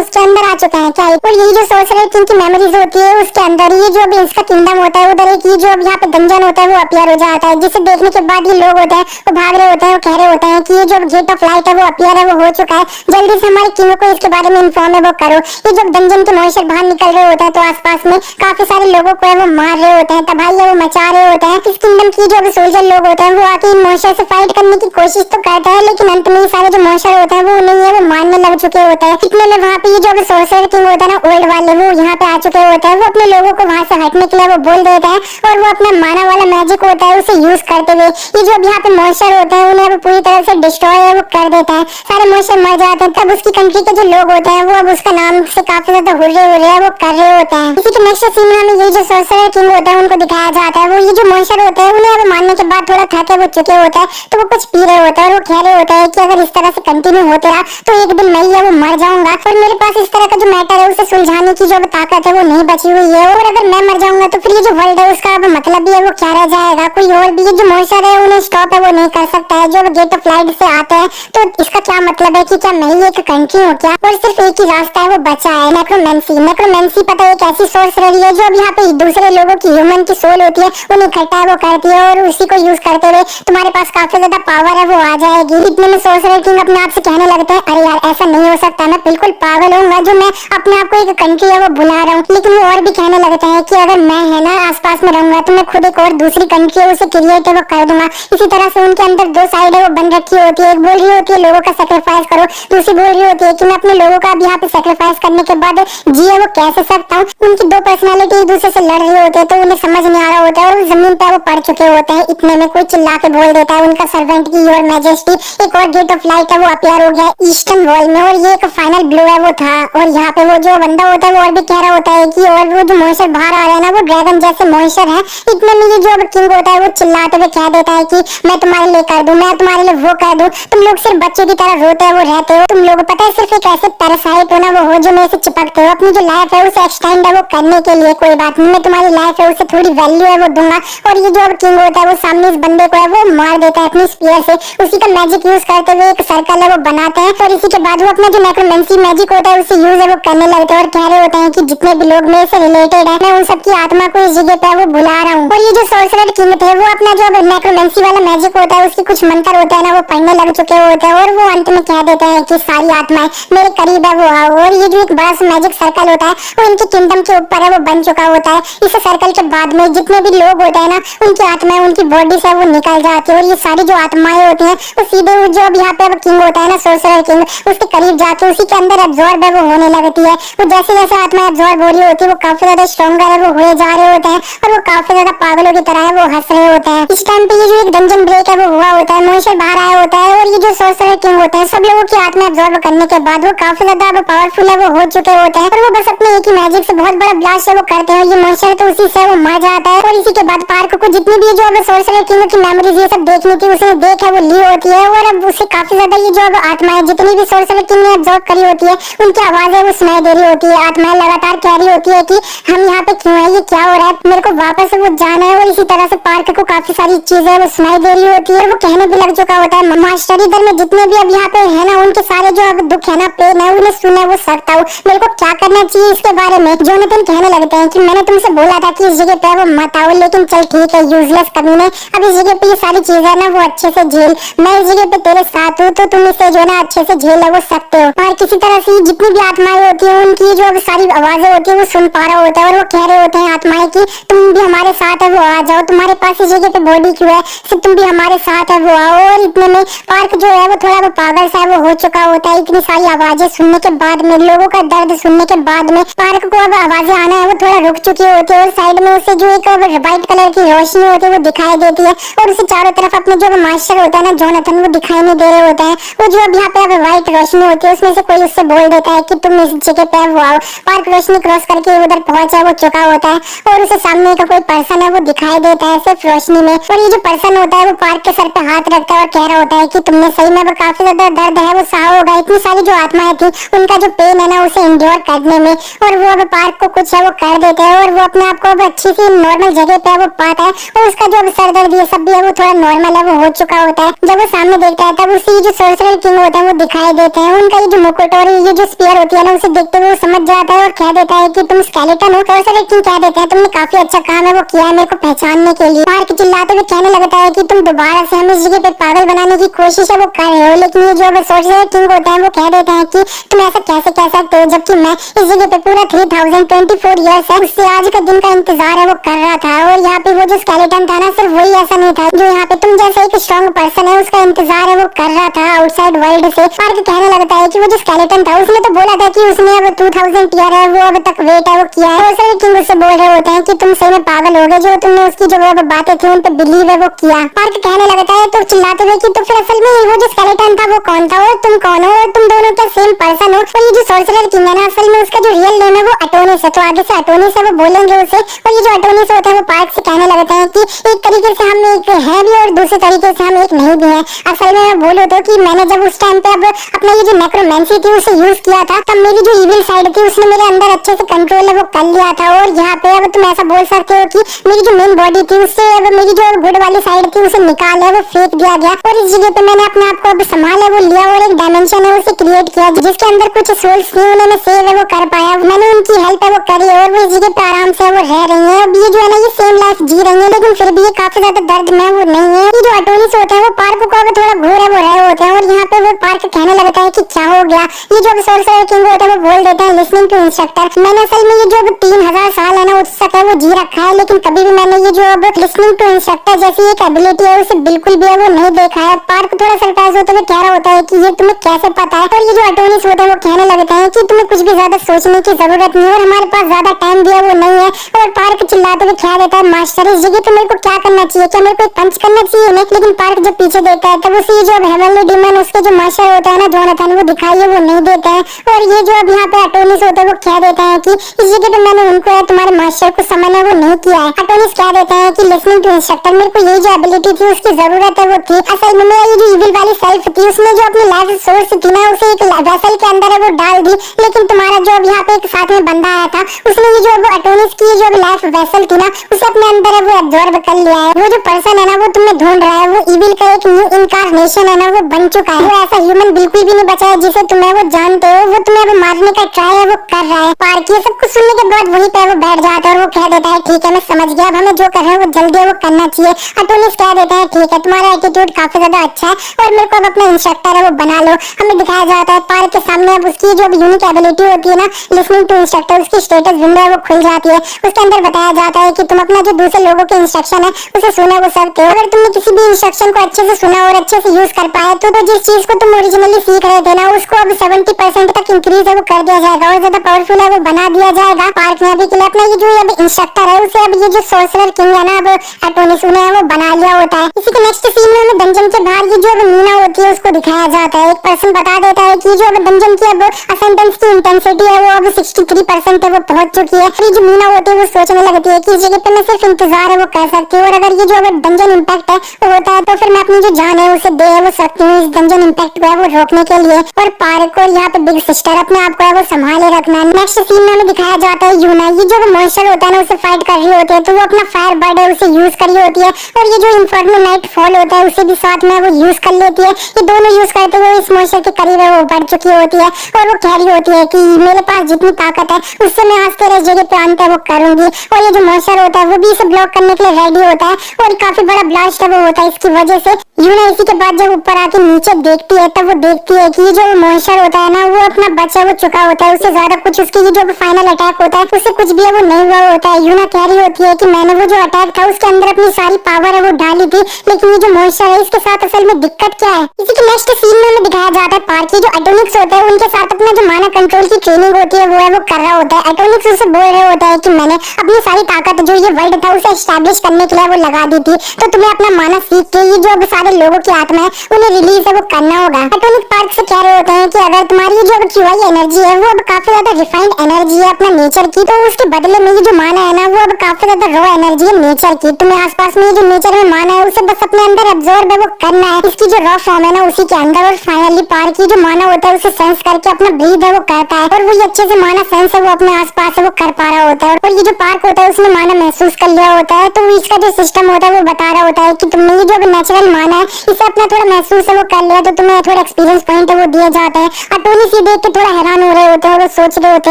उसके अंदर आ चुके हैं क्या। और यही जो सोर्सरर किंग की मेमोरीज होती है उसके अंदर ये जो अभी इसका किंगडम होता है उधर एक ये जो अब यहाँ पे डंजन होता है वो अपीयर हो जाता है, जिसे देखने के बाद ये लोग होते हैं वो भाग रहे होते हैं, वो कह रहे होते हैं कि ये जो गेट ऑफ लाइट है वो अपीयर है वो हो चुका है, जल्दी से हमारे किंग को इसके बारे में इन्फॉर्म है वो करो। ये जब डंजन के मॉन्स्टर बाहर निकल रहे होते हैं तो आसपास में काफी सारे लोगों को है वो मार रहे होते हैं, तबाही है वो मचा रहे होते हैं। इस किंगडम की जो सोल्जर लोग होते हैं वो आके इन मॉन्स्टर से फाइट करने की कोशिश तो करते हैं, लेकिन अंत में ये सारे जो मॉन्स्टर होते हैं वो उन्हें ये वो मारने लग चुके होते हैं। इतने में वहाँ पे ये जो सोर्सरर किंग होता है ना ओल्ड वाले वो यहाँ पे आ चुके होते हैं। वो अपने लोगों को वहाँ से हटने के लिए वो बोल देते हैं और वो अपना माना वाला मैजिक होता है उसे यूज करते हुए ये जो यहाँ पे मॉन्स्टर होते हैं उन्हें वो पूरी तरह से डिस्ट्रॉय है वो कर देते हैं। सारे मॉन्स्टर मर जाते हैं। तब उसकी कंट्री के जो लोग होते हैं वो अब उसका नाम से काफी ज्यादा हुर्रे हुर्रे वो कर रहे होते हैं। इसी के नेक्स्ट सीन में हमें ये जो सोर्सरर किंग होता है उनको दिखाया जाता है। वो ये जो मॉन्स्टर होते हैं उन्हें अब मारने के बाद थोड़ा थके वो चुके होते हैं तो वो कुछ पी रहे होते हैं और वो कह रहे होते हैं कि अगर इस तरह से कंटिन्यू होते रहा तो एक दिन मैं ही वो मर जाऊंगा और मेरे पास इस तरह का जो मैटर है उसे सुलझाने की जो ताकत है वो नहीं बची हुई है। और अगर मैं मर जाऊंगा तो फिर ये जो वर्ल्ड है उसका अब मतलब भी है वो क्या रह जाएगा। कोई और भी ये जो मॉन्स्टर है उन्हें स्टॉप है वो नहीं कर सकता है। जो गेट ऑफ लाइट से आते हैं तो इसका क्या मतलब है कि क्या मैं ही एक कंट्री हूँ क्या। और सिर्फ एक ही रास्ता है वो बचा है नेक्रोमेंसी। नेक्रोमेंसी पता है एक ऐसी सोर्स रही है जो अब यहाँ पे दूसरे लोगों की ह्यूमन की सोल होती है उन्हें इकट्ठा है वो करती है और उसी को यूज करते हुए तुम्हारे पास काफी ज्यादा पावर है वो आ जाएगी। इतने में सोर्सरर किंग अपने आप से कहने लगते हैं अरे यार ऐसा नहीं हो सकता, मैं बिल्कुल पागल हूँ जो मैं अपने आप को एक कंट्री है वो बुला रहा हूँ। लेकिन वो और भी कहने लगते हैं कि अगर मैं है ना आसपास में रहूंगा तो मैं खुद एक और दूसरी कंट्री है उसे क्रिएट है वो कर दूंगा। इसी तरह से उनके अंदर दो साइड है वो बन रखी होती है। एक बोल रही होती है लोगों का सेक्रीफाइस करो, दूसरी बोल रही होती है कि मैं अपने लोगों का भी यहाँ पे सेक्रीफाइस करने के बाद जी है वो कैसे सकता हूँ। उनकी दो पर्सनैलिटी एक दूसरे से लड़ रही होती है तो उन्हें समझ नहीं आ रहा होता है और जमीन पे वो पड़ चुके होते हैं। इतने में कोई चिल्ला के बोल देता है उनका सर्वेंट की योर मैजेस्टी एक और गेट ऑफ लाइट है वो अपीयर हो गया ईस्टर्न वॉल में और ये एक फाइनल ब्लो है वो था। और यहाँ पे वो जो बंदा होता है वो और भी कह रहा होता है कि और वो जो मॉन्स्टर बाहर आ रहा है ना वो ड्रैगन जैसे मॉन्स्टर है। इतने में ये जो किंग होता है वो चिल्लाते हुए कह देता है कि मैं तुम्हारे लिए कर दूं, मैं तुम्हारे लिए वो कर दूं, तुम लोग सिर्फ बच्चे की तरह रोते हो वो रहते हो, तुम लोग पता है सिर्फ एक ऐसे पैरासाइट हो ना वो हो जो मेरे से चिपकते हो। अपनी जो लाइफ है उसे एक्सटेंड है वो करने के लिए कोई बात नहीं, मैं तुम्हारी लाइफ है उसे थोड़ी वैल्यू है वो दूंगा। और ये जो किंग होता है वो सामने इस बंदे को है वो मार देता है अपनी स्पीयर से। उसी का मैजिक यूज करते हुए एक सर्कल है वो बनाते हैं और इसी के बाद वो अपना जो नेक्रोमेंसी मैजिक होता है उसे यूज है वो करने लगते हैं और कह रहे होते हैं कि जितने भी लोग मेरे से रिलेटेड है मैं उन सबकी आत्मा को इस जगह पे वो बुला रहा हूँ। और ये जो सोर्सरर किंग थे वो अपना जो नेक्रोमेंसी वाला मैजिक होता है उसके कुछ मंत्र होता है ना वो पढ़ने लग चुके होते हैं और वो अंत में कह देते हैं कि सारी आत्माएं मेरे करीब है वो आओ। और ये जो एक बड़ा सा मैजिक सर्कल होता है वो इनके किंगडम के ऊपर है वो बन चुका होता है। इस सर्कल के बाद में जितने भी लोग होते हैं ना उनकी आत्माएं उनकी बॉडी से वो निकल जाती है और ये सारी जो आत्माएं होती हैं वो सीधे जो अब यहाँ पे किंग होता है ना सोर्सरर किंग उसके करीब जाके उसी के अंदर एब्जॉर्ब है वो होने लगती है। वो जैसे जैसे आत्मा एब्जॉर्ब हो रही होती है वो काफी ज्यादा स्ट्रॉन्गर है वो हुए जा रहे होते हैं और वो काफी ज्यादा पागलों की तरह है वो हंस रहे होते हैं। इस टाइम पे ये जो एक डंजन ब्रेक है वो हुआ होता है, मॉन्स्टर बाहर आया होता है और ये जो सोर्सरर किंग होते हैं सब लोगों की आत्मा एब्जॉर्ब करने के बाद वो काफी ज्यादा वो पावरफुल है वो हो चुके होते हैं और वो बस अपने एक ही मैजिक से बहुत बड़ा ब्लास्ट है वो करते हैं। ये मॉन्स्टर तो उसी से वो मर जाता है और इसी के बाद पार्क को जितनी भी जो सोर्सरर किंग की मेमोरीज ये सब देखनी थी उसने देख है वो ली होती है और अब उसे काफी ज्यादा ये जो आत्माएं जितनी भी सोर्सरर किंग ने एब्जॉर्ब करी होती है उनकी आवाजें वो सुनाई दे रही होती है। आत्माएं लगातार कह रही होती है कि हम यहाँ पे क्यों है, ये क्या हो रहा है, मेरे को वापस वो जाना है। और इसी तरह से पार्क को काफी सारी चीजें वो सुनाई दे रही होती है और वो कहने भी लग चुका होता है मास्टर इधर में जितने भी अब यहाँ पे है ना उनके सारे जो अब दुख है जितना पेन है उन्हें सुना वो सकता हूँ, मेरे को क्या करना चाहिए इसके बारे में। जोनाथन कहने लगते हैं कि मैंने तुमसे बोला था कि इस जगह पे वो मत आओ, लेकिन चल ठीक है यूजलेस कमीने, अब इस जगह पे ये सारी चीजें ना वो अच्छे से झेल, मैं इस जगह पे तेरे साथ हूँ तो तुम इसे जो ना अच्छे से झेल वो सकते हो। और किसी तरह से जितनी भी आत्माएं होती है उनकी जो सारी आवाजें होती है वो सुन पा रहा होता है और वो कह रहे होते हैं आत्माएं की तुम भी हमारे साथ है वो आ जाओ, तुम्हारे पास इस जगह पे बॉडी क्यों है, सिर्फ तुम भी हमारे साथ है वो आओ। और इतने में पार्क जो है वो थोड़ा वो पागल सा वो हो चुका होता है। इतनी सारी आवाजें सुनने के बाद में, लोगों का दर्द सुनने के बाद में पार्क को अब आवाजें आना है वो थोड़ा रुक चुकी होती है और साइड में उसे जो एक व्हाइट कलर की रोशनी होती है वो दिखाई देती है और उसे चारों तरफ अपने जो मास्टर होता है ना जोनाथन वो दिखाई नहीं दे रहे होते हैं। वो जो अब यहाँ पे अब व्हाइट रोशनी होती है उसमें से कोई उससे बोल देता है कि तुम इस जगह पे वो आओ। पार्क रोशनी क्रॉस करके उधर पहुंचा वो चुका होता है और उसे सामने का कोई पर्सन है वो दिखाई देता है सिर्फ रोशनी में। और ये जो पर्सन होता है वो पार्क के सर पे हाथ रखता है और कह रहा होता है कि तुमने सही में वो काफी ज्यादा दर्द है वो सहा होगा, इतनी सारी जो आत्माएं थी उनका जो पेन है ना उसे इंड्योर करने में। और वो अब पार्क को कुछ है वो कर देते हैं और वो अपने आप को अब अच्छी सी नॉर्मल जगह पे वो पाता है और उसका जो सर दर्द ये सब भी है वो थोड़ा नॉर्मल है वो हो चुका होता है। जब वो सामने देखता है तब उसे जो सोर्सरर किंग होता है वो दिखाई देते हैं, उनका ये जो मुकुट और ये जो स्पीयर होती है ना उसे देखते हुए वो समझ जाता है और कह देता है कि तुम स्केलेटन हो। सोर्सरर किंग कह देते हैं तुमने काफी अच्छा काम है वो किया है मेरे को पहचानने के लिए। पार्क चिल्लाते हुए कहने लगता है कि तुम दोबारा से हमें इस जगह पे पागल बनाने की कोशिश है वो कर रहे हो, लेकिन ये जो सोर्सरर किंग होता है वो कह देते हैं कि तुम ऐसा कैसे कह सकते हो जबकि मैं इस जगह पे पूरा 3024 ईयर्स है उससे आज का दिन का इंतजार है वो कर रहा था। और यहाँ पे वो जो स्केलेटन था ना सिर्फ वही ऐसा नहीं था जो यहाँ पे तुम जैसे एक स्ट्रॉन्ग पर्सन है उसका इंतजार है वो कर रहा था आउटसाइड वर्ल्ड से। पार्क कहने लगता है कि वो जो स्केलेटन था उसने तो बोला था कि उसने अब 2000 ईयर है वो अब तक वेट है वो किया है। और सारे किंग उससे बोल रहे होते हैं कि तुम सही में पागल हो गए जो तुमने उसकी जो बातें थी उन पे बिलीव है वो किया। पार्क कहने लगता है तो चिल्लाते हुए कि तो फिर असल में वो जो स्केलेटन था वो कौन था और तुम कौन हो और तुम दोनों क्या सेम पर्सन हो। और ये जो सोर्सरर किंग है ना असल में उसका जो रियल नेम है वो अटोनिस है, तो आगे से अटोनिस है वो बोलेंगे उसे। और ये जो अटोनिस होता है वो पार्क से कहने लगता है कि एक तरीके से हम एक है भी और दूसरे तरीके से हम एक नहीं भी है। असल में मैं बोलूं तो कि मैंने जब उस टाइम पे अब अपना ये जो नेक्रोमेंसी थी उसे यूज किया था तब मेरी जो इविल साइड थी उसने मेरे अंदर अच्छे से कंट्रोल है वो कर लिया था। और यहाँ पे अब तुम ऐसा बोल सकते हो कि मेरी जो मेन बॉडी थी उससे अब मेरी जो गुड वाली साइड थी उसे निकाल है वो फेंक दिया गया और इस जगह पे मैंने अपने आप को अब संभाल है वो लिया और एक डायमेंशन है उसे क्रिएट किया जिसके अंदर कुछ सोल्स थी उन्हें मैं सेव है वो कर पाया। मैंने उनकी हेल्प है वो करी और वो इस जगह पे आराम से वो रह रही है। अब ये जो है ना ये सेम लाइफ जी रही है लेकिन फिर भी ये काफी ज्यादा दर्द में वो नहीं है। ये जो अटोनिस होते हैं वो पार्क को अब थोड़ा घूर है वो रहे होते हैं और यहाँ पे वो पार्क कहने लगता है कि क्या हो गया। ये जो सोर्सरर किंग होता है वो बोल देते हैं लिसनिंग टू इंस्ट्रक्टर, मैंने असल में ये जो 3000 साल है ना उस तक है वो जी रखा है लेकिन कभी भी मैंने ये जो अब लिसनिंग टू इंस्ट्रक्टर जैसी एक एबिलिटी है उसे बिल्कुल भी वो नहीं देखा है। पार्क थोड़ा सरप्राइज होते हुए कह रहा होता है कि ये तुम्हें कैसे पता है। और ये जो अटोनिस होते हैं वो कहने लगते हैं कि तुम्हें कुछ भी ज्यादा सोचने की जरूरत नहीं है और हमारे पास ज्यादा टाइम भी है वो नहीं है। और पार्क चिल्लाते हुए कह देता है मास्टर इस जगह पे मेरे को क्या करना चाहिए, क्या मेरे को पंच करना चाहिए नहीं। लेकिन पार्क जब पीछे देखता है तब उसे जो हेवनली डीमन उसके जो मास्टर होता है ना जोनाथन वो दिखाई है वो नहीं देता है। और ये जो अब यहाँ पे अटोनिस होता है वो कह देता है कि इस जगह पे मैंने उनको तुम्हारे मास्टर को समझना वो नहीं किया है। अटोनिस कह देता है कि लिसनिंग टू इंस्ट्रक्टर मेरे को ये जो एबिलिटी थी उसकी जरूरत है वो थी। असल में मेरा ये जो इविल वाली सेल्फ थी उसने जो अपनी लाइफ सोर्स थी ना उसे एक वेसल के अंदर है वो डाल दी, लेकिन तुम्हारा जो अब यहाँ पे एक साथ में बंदा आया था उसने ये जो अटोनिस की जो लाइफ वेसल थी ना उसे अपने अंदर है वो एब्जॉर्ब कर लिया है। वो जो पर्सन है ना वो तुम्हें ढूंढ रहा है वो इविल का एक न्यू इनकार्नेशन है ना वो बन चुका है। वो ऐसा ह्यूमन बिल्कुल भी नहीं बचा है जिसे तुम्हें वो जानते हो, वो तुम्हें अब मारने का ट्राई है वो कर रहा है। पार्क ये सब कुछ सुनने के बाद वहीं पे वो बैठ जाता है और वो कह देता है ठीक है मैं समझ गया, अब हमें जो कर रहे हैं वो जल्दी वो करना चाहिए। अटोनिस कह देता है ठीक है तुम्हारा एटीट्यूड काफी ज्यादा अच्छा है और मेरे को अब अपना इंस्ट्रक्टर है वो बना लो। हमें दिखाया जाता है पार्क के सामने अब उसकी जो यूनिक एबिलिटी होती है ना लिसनिंग टू इंस्ट्रक्टर उसकी स्टेटस विंडो है वो खुल जाती है। उसके अंदर बताया जाता है कि तुम अपना जो दूसरे लोगों के इंस्ट्रक्शन है उसे सुना वो सकते हो। अगर तुमने किसी भी इंस्ट्रक्शन को अच्छे से सुना और अच्छे से यूज कर पाए तो जिस चीज को तुम ओरिजिनली सीख रहे थे ना उसको अब 70% तक इंक्रीज है वो कर दिया जाएगा और ज्यादा पावरफुल है वो बना दिया जाएगा। पार्क ने अभी के लिए अपना ये जो अब इंस्ट्रक्टर है उसे अब ये जो सोर्सरर किंग है ना अब अटोनिस ने वो बना लिया होता है। इसी के नेक्स्ट सीन में हमें डंजन के बाहर ये जो अब मीना होती है उसको दिखाया जाता है। एक पर्सन बता देता है कि जो अब डंजन की अब असेंडेंस की इंटेंसिटी है वो अब 63% है वो पहुंच चुकी है। ये जो मीना होती है वो सोचने लगती है कि इस जगह पे मैं सिर्फ इंतजार है वो कर सकती हूँ और अगर ये जो अब डंजन इम्पैक्ट है वो होता है तो फिर मैं अपनी जो जान है उसे दे वो सकती हूँ इस डंजन इम्पैक्ट को है वो रोकने के लिए। और पार्क को यहाँ पे बिग सिस्टर अपने आप को है वो संभाले रखना। नेक्स्ट सीन में हमें दिखाया जाता है यूना, ये जो मॉन्स्टर होता है ना उसे फाइट कर रही होती है तो वो अपना फायर बर्ड है उसे यूज कर रही होती है और ये जो इन्फर्नो नाइट फॉल होता है उसे भी साथ में वो यूज कर लेती है। ये दोनों यूज करते हुए इस मॉन्स्टर के करीब है वो पड़ चुकी होती है और वो कह रही होती है कि मेरे पास जितनी ताकत है उससे मैं आज तेरे जगह पे अंत है वो करूंगी। और ये जो मॉन्स्टर होता है वो भी इसे ब्लॉक करने के लिए रेडी होता है और काफी बड़ा ब्लास्ट है वो होता है इसकी वजह से। यूना इसी के बाद जब ऊपर आके नीचे देखती है तब वो देखती है कि ये जो मॉन्स्टर होता है ना वो अपना बच्चा वो चुका होता है, उससे ज्यादा कुछ उसकी ये जो फाइनल अटैक होता है उससे कुछ भी है वो नहीं हुआ होता है। यूना कह रही होती है कि मैंने वो जो अटैक था उसके अंदर अपनी सारी पावर है वो डाली थी, लेकिन ये जो मॉन्स्टर है इसके साथ असल में दिक्कत क्या है। इसी के नेक्स्ट सीन में हमें दिखाया जाता है पार्क की जो एटॉनिक्स होता है उनके साथ अपना जो माना कंट्रोल की ट्रेनिंग होती है वो है वो कर रहा होता है। एटॉनिक्स उसे बोल रहे होता है कि मैंने अपनी सारी ताकत जो ये वर्ल्ड था उसे एस्टैब्लिश करने के लिए वो लगा दी थी, तो तुम्हें अपना माना सीख के ये जो अब सारे लोगों की आत्मा है उन्हें रिलीज है वो करना होगा। एटॉमिक पार्क से कह रहे होते हैं कि अगर तुम्हारी जो क्यूआई एनर्जी है वो अब काफी ज्यादा रिफाइंड एनर्जी है अपना नेचर की, तो उसके बदले में ये जो माना है ना वो अब काफी ज्यादा रॉ एनर्जी है नेचर की। तुम्हें आसपास में ये जो नेचर में माना है उसे बस अपने अंदर एब्जॉर्ब है वो करना है, इसकी जो रॉ फॉर्म है ना उसी के अंदर। और फाइनली पार्क की जो माना होता है उसे सेंस करके अपना ब्रीथ है वो करता है और वो ये अच्छे से माना सेंस है वो अपने आसपास है वो कर पा रहा होता है। और ये जो पार्क होता है उसने माना महसूस कर लिया होता है, तो इसका जो सिस्टम होता है वो बता रहा होता है कि तुमने ये जो नेचुरल माना है इसे अपना थोड़ा महसूस है वो कर लिया, तो तुम्हें थोड़ा एक्सपीरियंस पॉइंट है वो दिए जाते हैं। और टोनी सी देख के थोड़ा हैरान हो रहे होते हैं और वो सोच रहे होते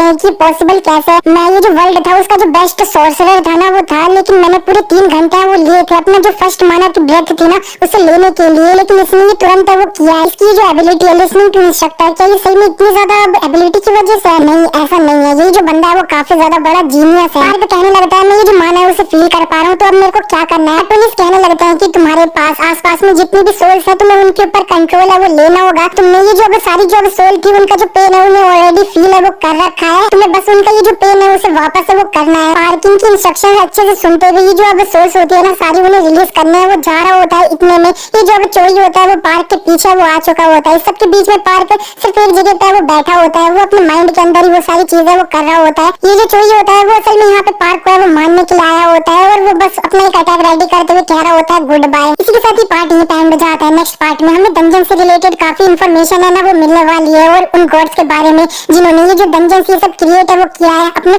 हैं कि पॉसिबल कैसे है, मैं ये जो वर्ल्ड था उसका जो बेस्ट सॉर्सरर था ना वो था, लेकिन मैंने पूरे 3 घंटे वो लिए थे अपना जो फर्स्ट माना की ब्रेथ थी ना उसे लेने के लिए, लेकिन इसने ये तुरंत वो किया है। इसकी जो एबिलिटी है लिसनिंग टू इंस्ट्रक्टर, क्या ये सही में इतनी ज्यादा एबिलिटी की वजह से? नहीं, ऐसा नहीं है। ये जो बंदा है वो काफी ज्यादा बड़ा जीनियस है। तो कहने लगता है मैं ये जो माना है उसे फील कर पा रहा हूँ, तो अब मेरे को क्या करना है। पुलिस कहने लगता है कि तुम्हारे पास आसपास में जितनी भी सोल्स है तुम्हें उनके ऊपर कंट्रोल है वो लेना होगा। तुमने ये जो सारी जो सोल थी उनका जो पेन है उन्हें ऑलरेडी फील है वो कर रखा है, तुम्हें बस उनका ये जो पेन है उसे वापस है वो करना है। पार्किंग की इंस्ट्रक्शन अच्छे से सुनते हुए ये जो अब सोल्स होती है ना सारी उन्हें रिलीज करने है वो जा रहा होता है। इतने में ये जो अब चोरी होता है वो पार्क के पीछे वो आ चुका होता है। इस सबके बीच में पार्क सिर्फ एक जगह पे वो बैठा होता है, वो अपने माइंड के अंदर ही वो सारी चीजें वो कर रहा होता है। ये जो चोरी होता है वो असल में यहाँ पे पार्क को है वो मारने के लिए आया होता है और वो बस अपना एक अटैक रेडी करते हुए कह रहा होता है गुड बाय। इसी के साथ ही पार्ट यहीं पे एंड हो जाता है। नेक्स्ट पार्ट में हमें डंजन से रिलेटेड काफी इंफॉर्मेशन है ना वो मिलने वाली है और उन गॉड्स के बारे में जिन्होंने ये जो डंजन ये सब क्रिएट है वो किया है अपने